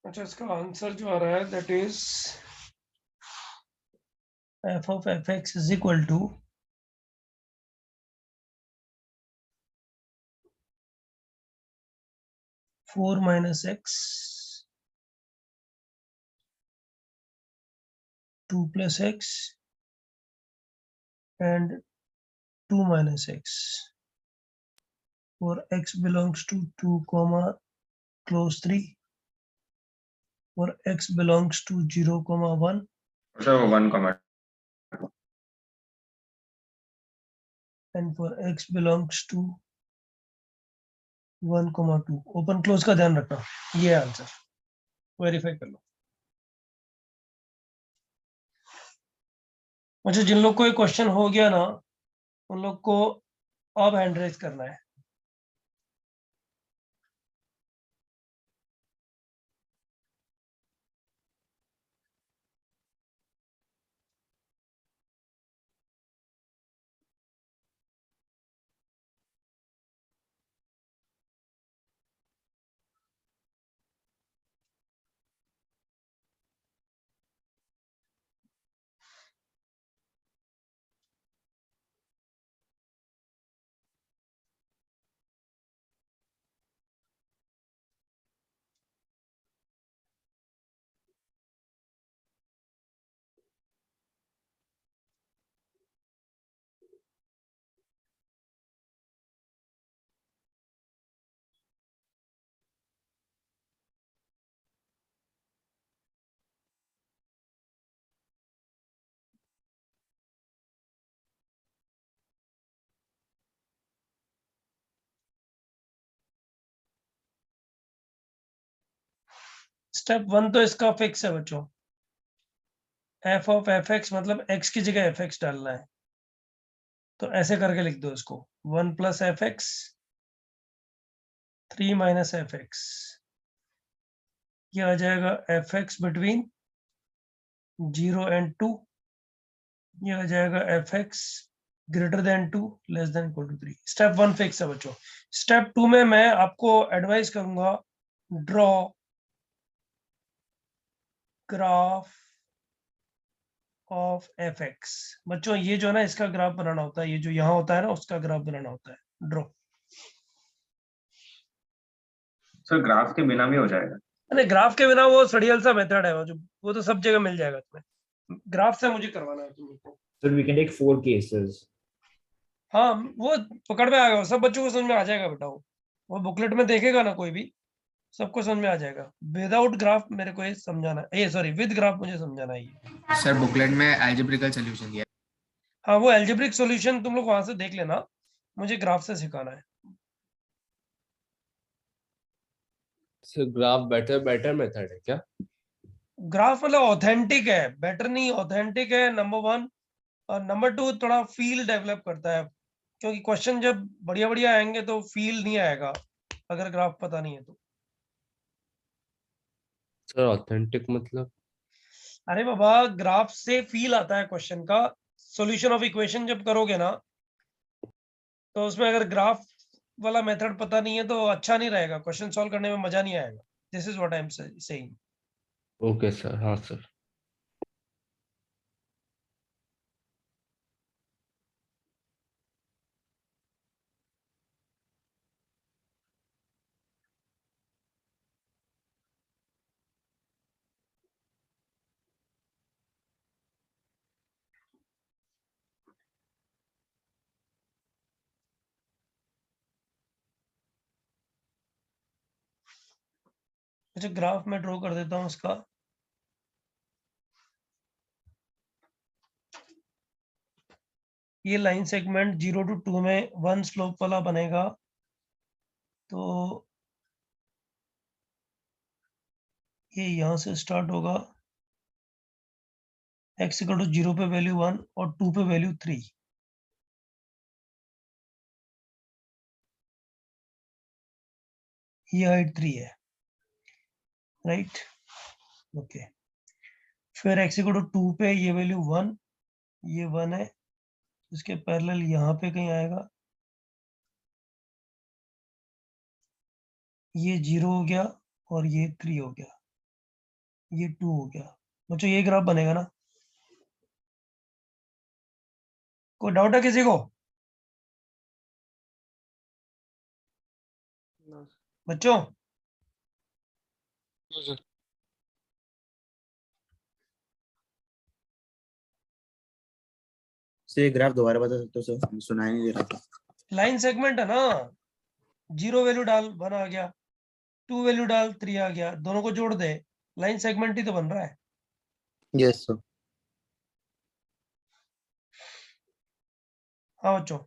अच्छा, इसका आंसर जो आ रहा है that is f of fx is equal to four minus x 2 plus x and 2 minus x for x belongs to 2 comma close 3 for x belongs to 0 comma 1
sir वो 1 comma
and for x belongs to 1 comma 2 open close का ध्यान रखना। ये answer verify कर लो। अच्छा, जिन लोग को ये क्वेश्चन हो गया ना, उन लोग को अब हैंड रेज करना है। स्टेप 1 तो इसका फिक्स है बच्चों, f ऑफ fx मतलब x की जगह fx डालना है। तो ऐसे करके लिख दो इसको, 1 प्लस fx 3 माइनस fx, ये आ जाएगा fx बिटवीन 0 एंड 2, ये आ जाएगा fx greater than 2 less than equal to 3। Step 1 fix है बच्चों। स्टेप 2 में मैं आपको एडवाइस करूंगा, ड्रॉ ग्राफ ऑफ fx। बच्चों ये जो है ना, इसका ग्राफ बनाना होता है, ये जो यहाँ होता है ना, उसका ग्राफ बनाना होता है। ड्रॉ,
सर ग्राफ के बिना भी हो जाएगा।
अरे ग्राफ के बिना वो सड़ियल सा मेथड है, वो तो सब जगह मिल जाएगा तुम्हें। ग्राफ से मुझे करवाना है तुम लोग को।
Sir, we can take 4 cases.
हाँ, वो पकड़ में आ गया, सब बच्चों को समझ में आ जाएगा बेटा। वो बुकलेट में देखेगा ना कोई भी, सबको समझ में आ जाएगा। विदाउट ग्राफ मेरे को ये समझाना है, ये सॉरी विद ग्राफ मुझे समझाना है ये।
सर बुकलेट में एल्जेब्रिकल सॉल्यूशन दिया
हाँ, वो एल्जेब्रिक सॉल्यूशन तुम लोग वहां से देख लेना, मुझे ग्राफ से सिखाना है।
So graph better method है क्या?
ग्राफ मतलब ऑथेंटिक है, बेटर नहीं, ऑथेंटिक है, नंबर 1। और नंबर 2 थोड़ा फील डेवलप करता है, क्योंकि क्वेश्चन जब बढ़िया बढ़िया आएंगे तो फील नहीं आएगा अगर ग्राफ पता नहीं है तो।
Sir authentic मतलब?
अरे बाबा, ग्राफ से फील आता है क्वेश्चन का। सॉल्यूशन ऑफ इक्वेशन जब करोगे ना, तो उसमें अगर ग्राफ वाला मेथड पता नहीं है तो अच्छा नहीं रहेगा, क्वेश्चन सॉल्व करने में मजा नहीं आएगा। This is what I am saying.
Okay sir, हाँ sir.
अच्छा, ग्राफ में ड्रॉ कर देता हूँ उसका। ये लाइन सेगमेंट 0 to 2 में 1 स्लोप वाला बनेगा, तो ये यहाँ से स्टार्ट होगा, x इक्वल टू 0 पे वैल्यू 1 और 2 पे वैल्यू 3। ये हाइट 3 है, राइट, ओके। फिर x इक्वल टू 2 पे ये वैल्यू 1, ये 1 है, इसके पैरेलल यहाँ पे कहीं आएगा, ये 0 हो गया और ये 3 हो गया, ये 2 हो गया। बच्चों ये ग्राफ बनेगा ना? कोई डाउट है किसी को? बच्चों
No, sir.
से ग्राफ दोबारा बता सकते हो सर, सुनाई नहीं दे रहा था।
लाइन सेगमेंट है ना, 0 वैल्यू डाल 1 आ गया, 2 वैल्यू डाल 3 आ गया, दोनों को जोड़ दे, लाइन सेगमेंट ही तो बन रहा है।
Yes sir.
हाँ बच्चों,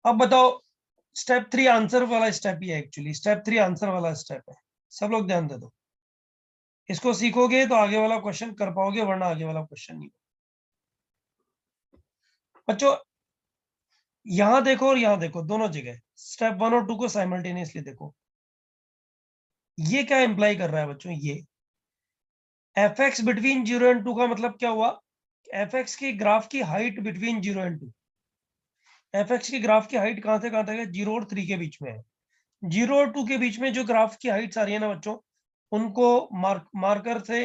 अब बताओ, स्टेप 3 आंसर वाला स्टेप ही है, एक्चुअली स्टेप 3 आंसर वाला स्टेप है। सब लोग ध्यान दे दो, इसको सीखोगे तो आगे वाला क्वेश्चन कर पाओगे, वरना आगे वाला क्वेश्चन नहीं। बच्चों यहां देखो और यहां देखो, दोनों जगह स्टेप 1 और 2 को साइमल्टेनियसली देखो। ये क्या इंप्लाई कर रहा है बच्चों? ये एफ एक्स बिटवीन 0 एंड 2 का मतलब क्या हुआ? एफ एक्स की ग्राफ की height between 0 and 2। F x की ग्राफ की हाइट कहां से कहां तक है? 0 और 3 के बीच में है। 0 और 2 के बीच में जो ग्राफ की हाइट आ रही है ना बच्चों, उनको मार्कर से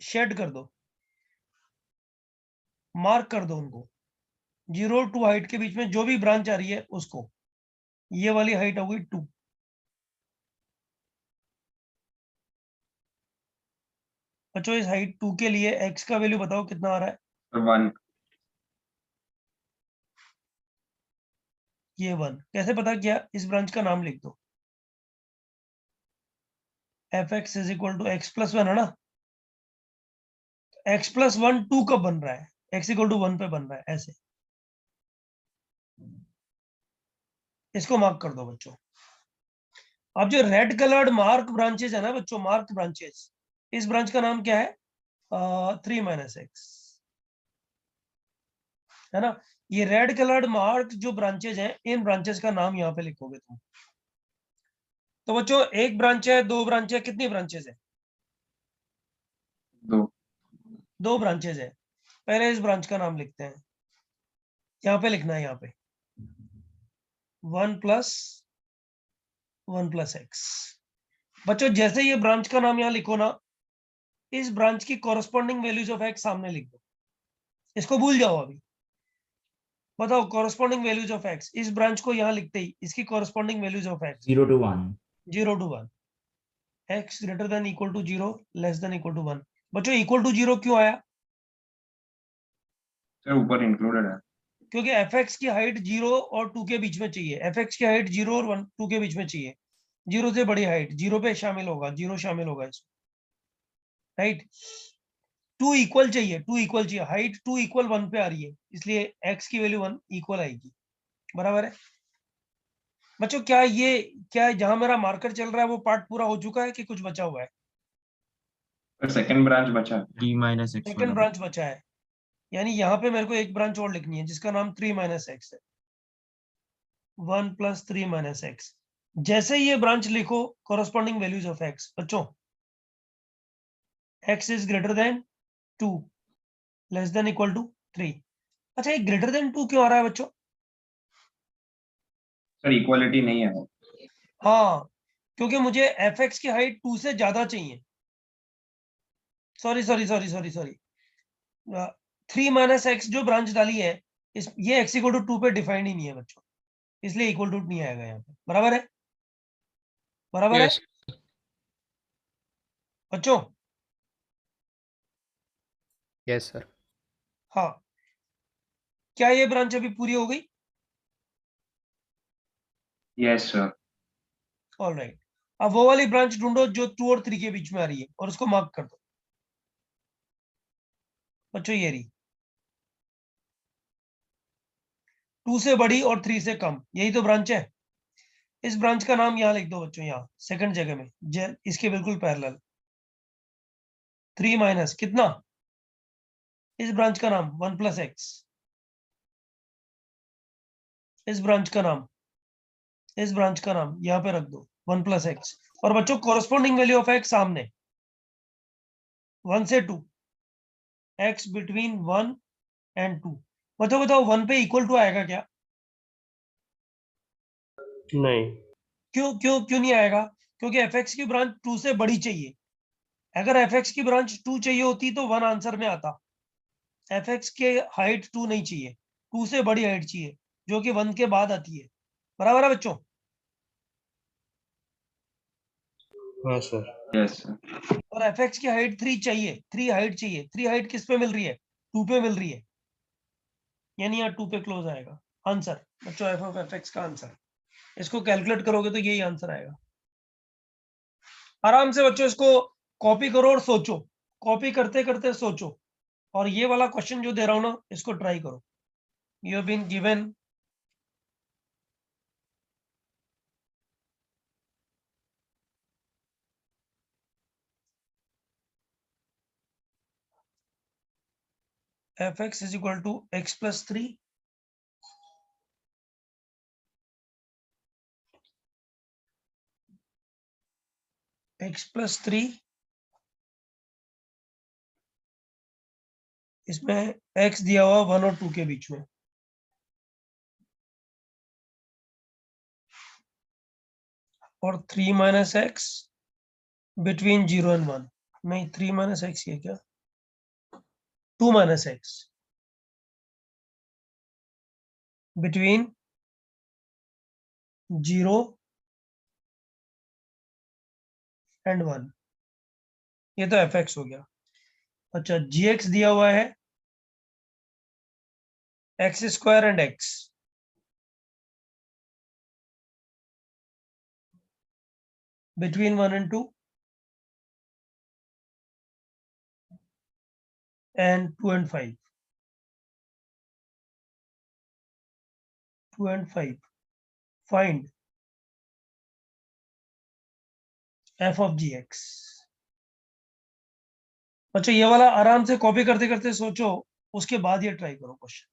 शेड कर दो, मार्क कर दो उनको। 0 और 2 हाइट के बीच में जो भी ब्रांच आ रही है उसको, ये वाली हाइट होगी 2। बच्चों इस हाइट 2 के लिए x का वैल्यू बताओ कितना आ रहा है?
1।
ये 1 कैसे पता किया? इस ब्रांच का नाम लिख दो, f x is equal to x plus 1 है ना, x प्लस 1 2 कब बन रहा है? x इक्वल टू 1 पे बन रहा है, ऐसे। इसको मार्क कर दो बच्चों। अब जो रेड कलर्ड मार्क ब्रांचेज है ना बच्चों, मार्क ब्रांचेज, इस ब्रांच का नाम क्या है? 3 माइनस एक्स, है ना। ये रेड कलर्ड मार्क जो ब्रांचेज हैं, इन ब्रांचेज का नाम यहाँ पे लिखोगे तुम। तो बच्चों एक ब्रांच है, 2 ब्रांच है, कितनी ब्रांचेज है?
2।
2 ब्रांचेज है। पहले इस ब्रांच का नाम लिखते हैं, यहाँ पे लिखना है, यहाँ पे 1 प्लस एक्स। बच्चों जैसे ये ब्रांच का नाम यहाँ लिखो ना, इस ब्रांच की कॉरेस्पॉन्डिंग वैल्यूज ऑफ एक्स सामने लिख दो, इसको भूल जाओ अभी। बताओ कॉरेस्पॉन्डिंग वैल्यूज ऑफ एक्स, इस ब्रांच को यहाँ लिखते ही इसकी corresponding values of x
0 to 1.
0 to 1, x greater than equal to 0, less than equal to 1। बच्चों इक्वल टू 0 क्यों आया?
सर ऊपर इंक्लूडेड है।
क्योंकि एफ एक्स की हाइट 0 और 2 के बीच में चाहिए। एफ एक्स की हाइट 0 और 2 के बीच में चाहिए। 0 से बड़ी हाइट 0 पे शामिल होगा, 0 शामिल होगा इसमें, राइट। 2 इक्वल चाहिए, 2 इक्वल चाहिए, हाइट 2 इक्वल 1 पे आ रही है, इसलिए x की वैल्यू 1 इक्वल आएगी, बराबर है। बच्चों क्या जहां मेरा मार्कर चल रहा है वो पार्ट पूरा हो चुका है कि कुछ बचा हुआ है?
सर सेकंड ब्रांच बचा है।
3 माइनस एक्स
सेकंड ब्रांच बचा है, यानी यहाँ पे मेरे को एक ब्रांच और लिखनी है जिसका नाम 3 माइनस एक्स है, 1 प्लस 3 माइनस एक्स। जैसे ये ब्रांच लिखो, कॉरेस्पॉन्डिंग वैल्यूज ऑफ एक्स, बच्चों x is greater than 2, less than equal to 3। अच्छा ये ग्रेटर देन 2 क्यों आ रहा है बच्चों?
सर इक्वालिटी नहीं है वो।
हाँ, क्योंकि मुझे एफ एक्स की हाइट 2 से ज्यादा चाहिए। सॉरी 3 माइनस एक्स जो ब्रांच डाली है, ये x इक्वल टू 2 पे डिफाइंड ही नहीं है बच्चों, इसलिए इक्वल टू नहीं आएगा यहाँ पे, बराबर है, बराबर है
Yes.
बच्चों।
Yes sir.
हाँ, क्या ये ब्रांच अभी पूरी हो गई?
Yes sir.
ऑलराइट, अब वो वाली ब्रांच ढूंढो जो 2 और 3 के बीच में आ रही है और उसको मार्क कर दो। बच्चों ये रही, 2 से बड़ी और 3 से कम, यही तो ब्रांच है। इस ब्रांच का नाम यहाँ लिख दो बच्चों, यहाँ सेकंड जगह में, इसके बिल्कुल पैरेलल। 3 माइनस कितना, इस ब्रांच का नाम 1 प्लस एक्स, इस ब्रांच का नाम, इस ब्रांच का नाम यहाँ पे रख दो 1 प्लस एक्स। और बच्चों कोरस्पॉन्डिंग वैल्यू ऑफ एक्स सामने 1 से 2, एक्स बिटवीन 1 एंड 2। बच्चों बताओ 1 पे इक्वल टू आएगा क्या?
नहीं।
क्यों क्यों क्यों नहीं आएगा? क्योंकि fx की ब्रांच 2 से बड़ी चाहिए। अगर fx की ब्रांच 2 चाहिए होती तो 1 आंसर में आता। fx के हाइट 2 नहीं चाहिए, 2 से बड़ी हाइट चाहिए, जो कि 1 के बाद आती है। बराबर है बच्चों?
हाँ सर।
Yes, sir.
और fx की हाइट 3 चाहिए, 3 हाइट चाहिए। 3 हाइट किस पे मिल रही है? 2 पे मिल रही है, यानी यहाँ 2 पे क्लोज आएगा आंसर। बच्चों f ऑफ fx का आंसर, इसको कैलकुलेट करोगे तो यही आंसर आएगा। आराम से बच्चों इसको कॉपी करो और सोचो, कॉपी करते करते सोचो, और ये वाला क्वेश्चन जो दे रहा हूं ना, इसको ट्राई करो। You have been given fx is equal to x plus 3 x plus 3, इसमें x दिया हुआ 1 और 2 के बीच में, और 3 माइनस एक्स बिटवीन 0 एंड 1। नहीं, 3 माइनस एक्स ये क्या, 2 माइनस एक्स बिटवीन 0 एंड 1, ये तो fx हो गया। अच्छा, gx दिया हुआ है x square and x, between 1 and 2 and 2 and 5, 2 and 5, find f of gx। अच्छा, ये वाला आराम से कॉपी करते करते सोचो, उसके बाद ये ट्राई करो क्वेश्चन।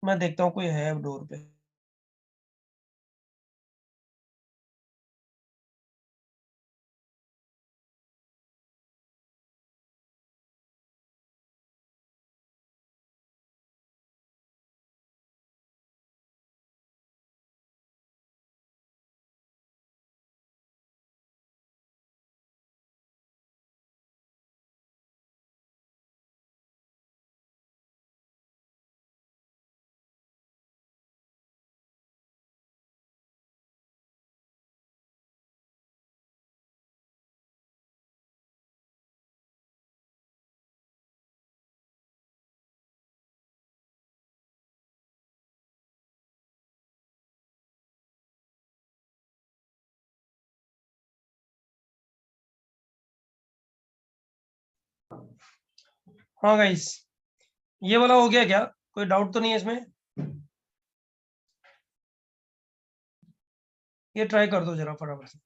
मैं देखता हूँ कोई है डोर पे। हाँ गाइस, ये वाला हो गया क्या? कोई डाउट तो नहीं है इसमें? ये ट्राई कर दो जरा फटाफट से।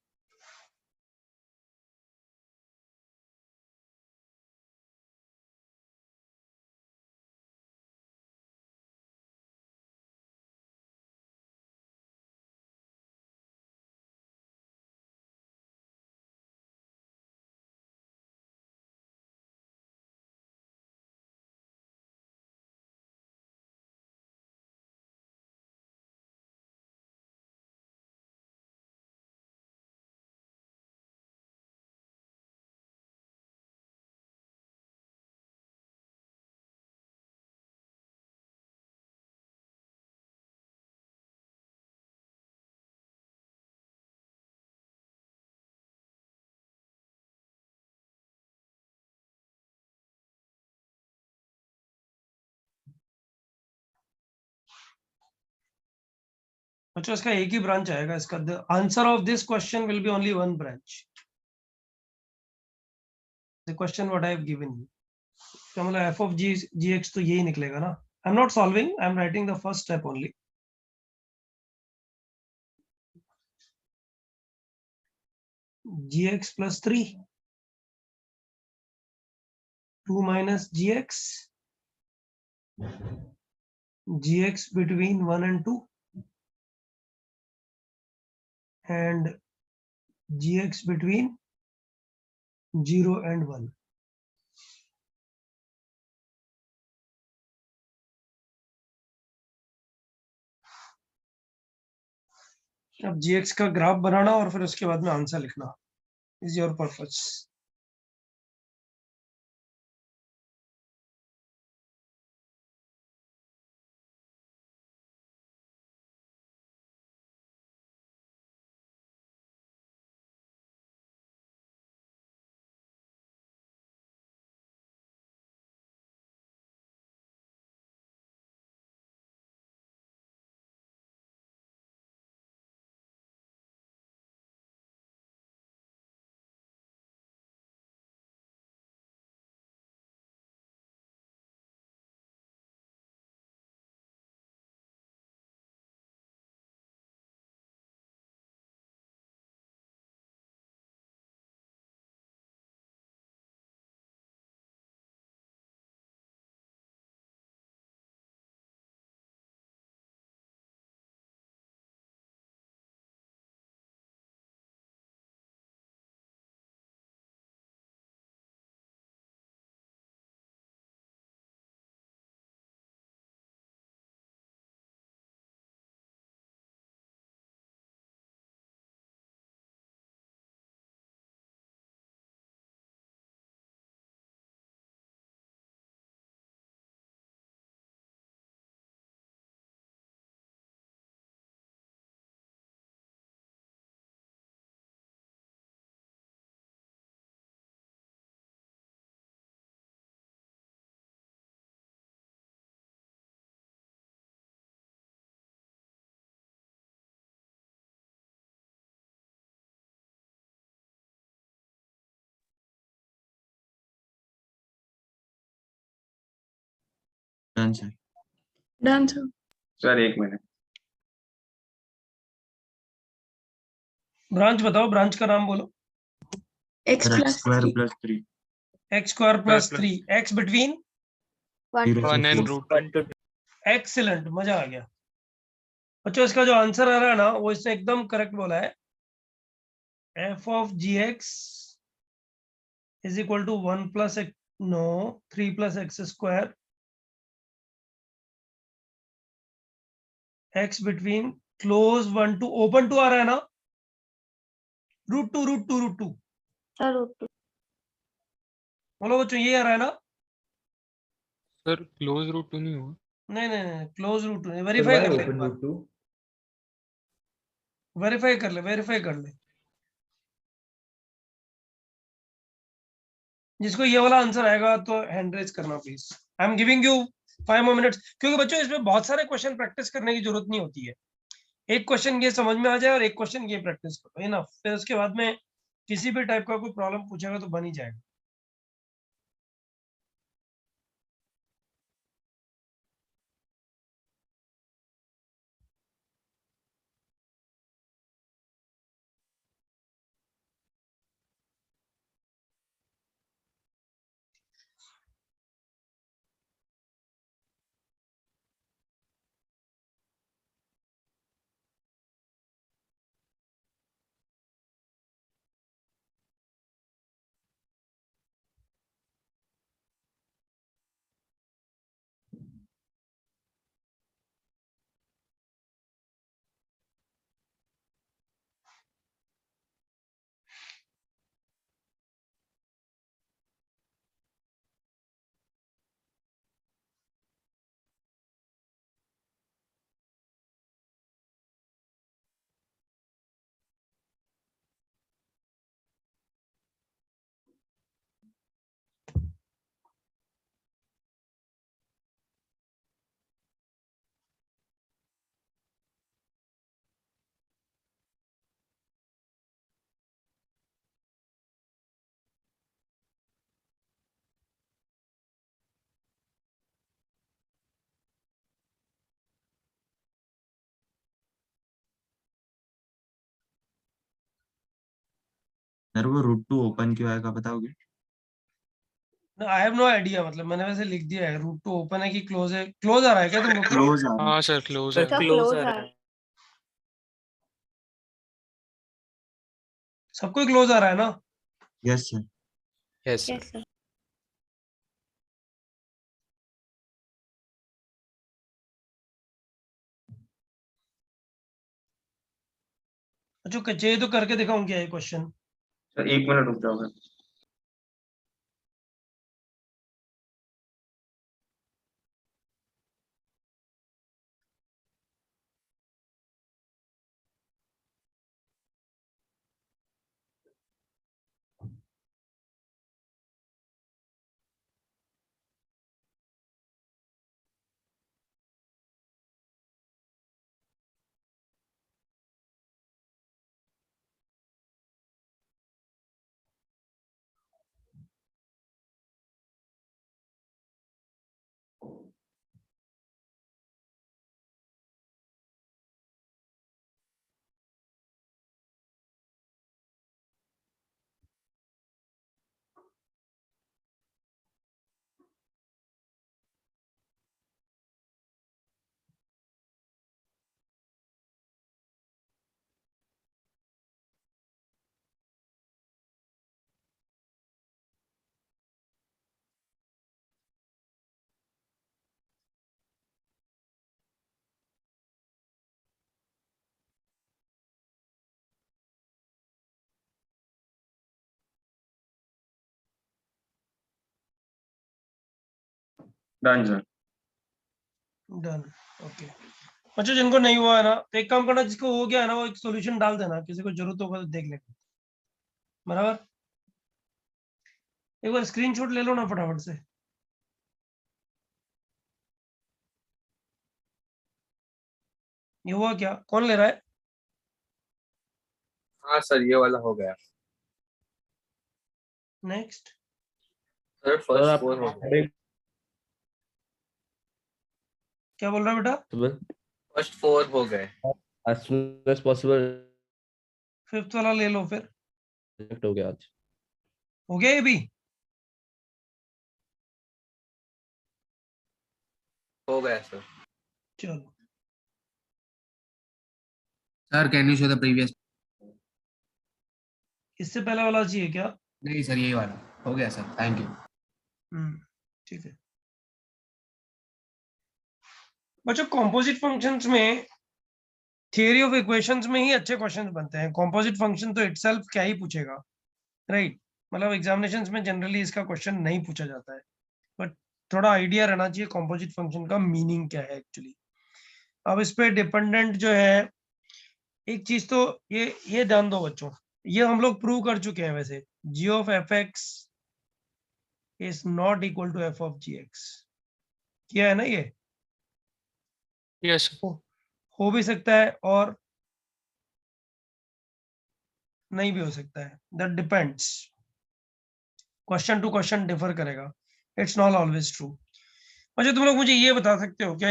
अच्छा, इसका एक ही ब्रांच आएगा। इसका the answer of this question will be only one branch. The question what I have given you, क्या मतलब एफ ऑफ जी एक्स तो यही निकलेगा ना। I'm not solving, I'm writing the first step only. Gx plus 3, 2 minus gx, gx between 1 and 2, and gx between 0 and 1. अब gx का graph बनाना और फिर उसके बाद में आंसर लिखना is your purpose.
Done sir.
Done, sir.
Sir एक minute.
Branch बताओ, ब्रांच का नाम बोलो.
X
sir
plus
square
3.
Plus 3.
x square plus
plus
3, x between.
1
0
to
1 and
2.
root 2.
Excellent, मजा आ गया बच्चों. इसका जो आंसर आ रहा है ना वो इसने एकदम करेक्ट बोला है. f of gx is equal to 1 plus x, no, 3 plus x square, x between close 1 to open 2 आ रहा है ना. Root two root two root two
Sir, root 2.
बोलो बच्चों, ये आ रहा है ना.
सर क्लोज रूट 2 नहीं हुआ.
नहीं नहीं नहीं, close root two.
Sir,
verify
why
कर ले,
open root 2?
वेरीफाई कर ले, वेरीफाई कर ले. जिसको ये वाला आंसर आएगा तो हैंड रेज करना please. I am giving you 5 more minutes, क्योंकि बच्चों इसमें बहुत सारे क्वेश्चन प्रैक्टिस करने की जरूरत नहीं होती है. एक क्वेश्चन ये समझ में आ जाए और एक क्वेश्चन ये प्रैक्टिस करो, इनफ. फिर उसके बाद में किसी भी टाइप का कोई प्रॉब्लम पूछेगा तो बन ही जाएगा.
सर वो रूट टू ओपन क्यों आएगा बताओगे?
आई हैव नो आइडिया, मतलब मैंने वैसे लिख दिया है रूट टू ओपन है कि क्लोज है। क्लोज आ रहा है क्या तुम लोग को?
क्लोज आ रहा है।
हाँ सर क्लोज
सर
है।
इसका
क्लोज
क्लोज
आ रहा
है।
है।
सबको क्लोज आ रहा है ना?
Yes sir.
Yes sir.
Yes sir.
अच्छा चाहिए तो करके दिखाऊं क्या ये क्वेश्चन?
सर 1 मिनट रुक जाओगे? Done sir.
डन। ओके। अच्छा जिनको नहीं हुआ है ना, तो एक काम करना, जिसको हो गया है ना वो एक सॉल्यूशन डाल देना, किसी को जरूरत होगा तो देख लेना। बराबर। एक बार स्क्रीनशॉट ले लो ना फटाफट से। ये हुआ क्या? कौन ले रहा है?
हाँ सर ये वाला हो गया।
नेक्स्ट।
सर
सर
फर्स्ट
आप
4 हो गए।
क्या बोल रहा है बेटा?
फर्स्ट 4 हो गए।
as soon as possible
fifth वाला ले लो फिर।
reject हो गया आज।
हो गया ये भी?
हो गया सर।
चलो।
Sir can you show the previous?
इससे पहले वाला चाहिए क्या?
नहीं सर यही वाला हो गया सर, थैंक यू।
ठीक है। बच्चों कॉम्पोजिट फंक्शंस में थियरी ऑफ इक्वेशंस में ही अच्छे क्वेश्चंस बनते हैं। कॉम्पोजिट फंक्शन तो इटसेल्फ क्या ही पूछेगा, राइट? मतलब एग्जामिनेशंस में जनरली इसका क्वेश्चन नहीं पूछा जाता है, बट थोड़ा आइडिया रहना चाहिए कॉम्पोजिट फंक्शन का मीनिंग क्या है एक्चुअली। अब इस पे डिपेंडेंट जो है, एक चीज तो ये ध्यान दो बच्चों, ये हम लोग प्रूव कर चुके हैं वैसे, g of f x is not equal to f of g x. किया है ना ये?
यस
हो भी सकता है और नहीं भी हो सकता है, that depends, question to question differ करेगा, इट्स नॉट ऑलवेज ट्रू। अच्छा तुम लोग मुझे ये बता सकते हो क्या,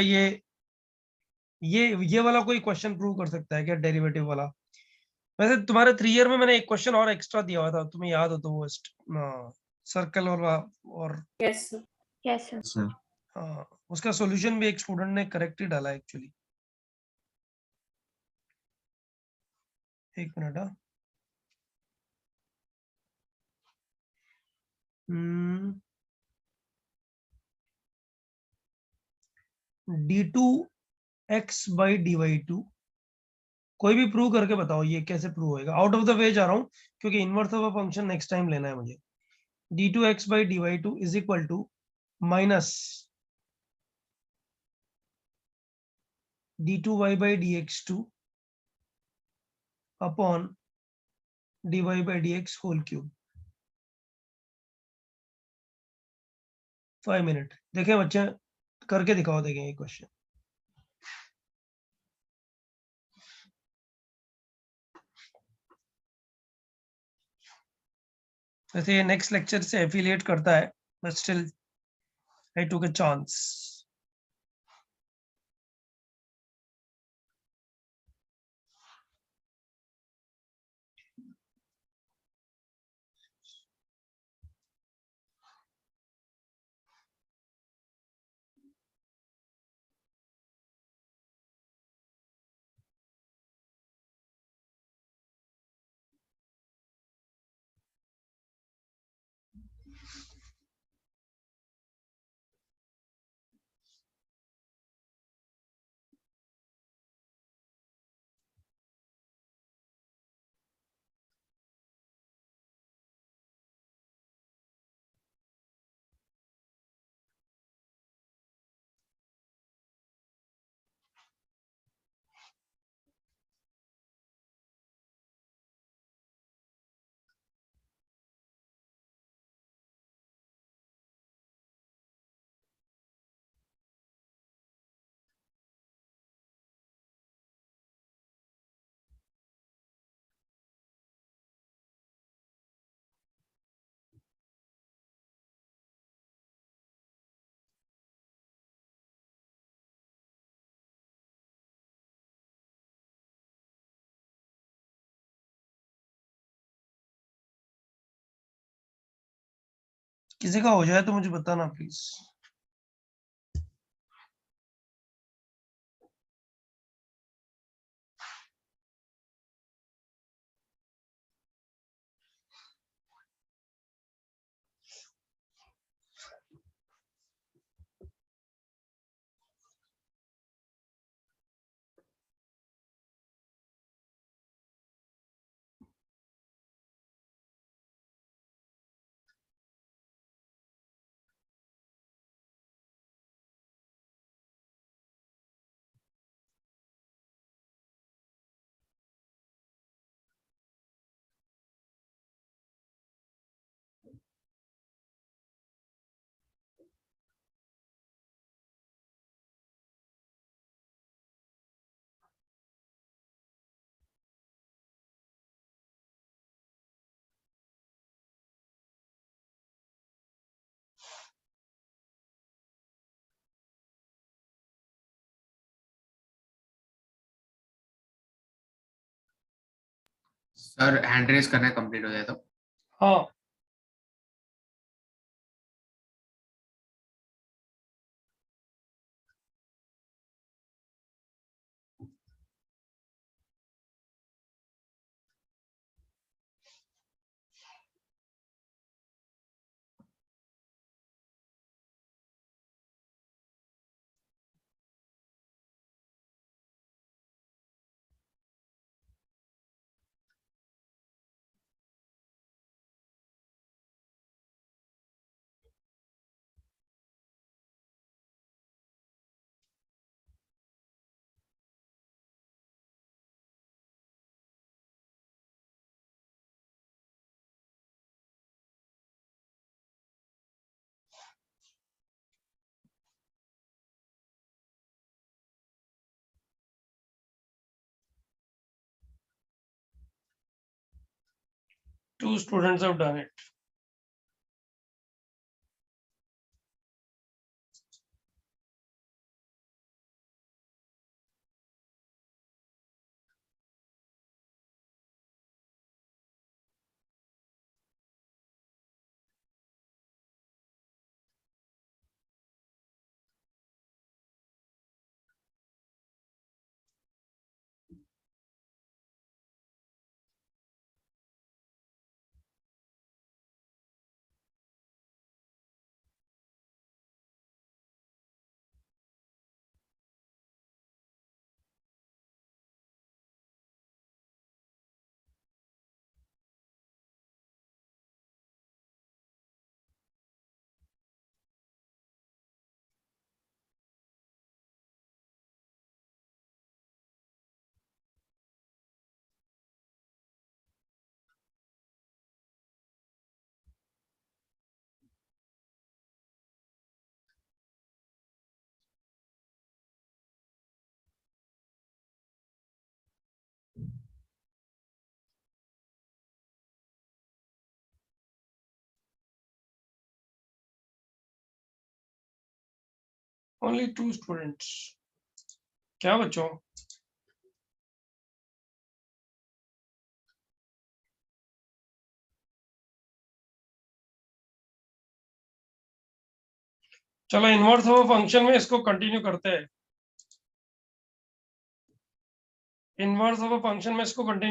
ये वाला कोई क्वेश्चन प्रूव कर सकता है क्या, डेरिवेटिव वाला? वैसे तुम्हारे 3 ईयर में मैंने एक क्वेश्चन और एक्स्ट्रा दिया हुआ था, तुम्हें याद हो तो, वो सर्कल और
yes sir. Yes sir.
Sir
हाँ, उसका सॉल्यूशन भी एक स्टूडेंट ने करेक्ट ही डाला एक्चुअली। एक मिनट। हाँ d2x/dy2, कोई भी प्रूव करके बताओ ये कैसे प्रूव होएगा। आउट ऑफ द वे जा रहा हूँ क्योंकि inverse of a function next time लेना है मुझे। d2x/dy2 is equal to minus d2y/dx2 upon dy/dx whole cube. 5 minute देखें बच्चे, करके दिखाओ, देखें ये क्वेश्चन। वैसे ये नेक्स्ट लेक्चर से एफिलिएट करता है, but still I took a chance. किसी का हो जाए तो मुझे बताना प्लीज।
सर हैंड रेस करना कंप्लीट हो जाए तो।
हाँ two students have done it. Only two students. क्या बच्चों? चलो इनवर्स ऑफ फंक्शन में इसको कंटिन्यू करते हैं। इनवर्स ऑफ फंक्शन में इसको कंटिन्यू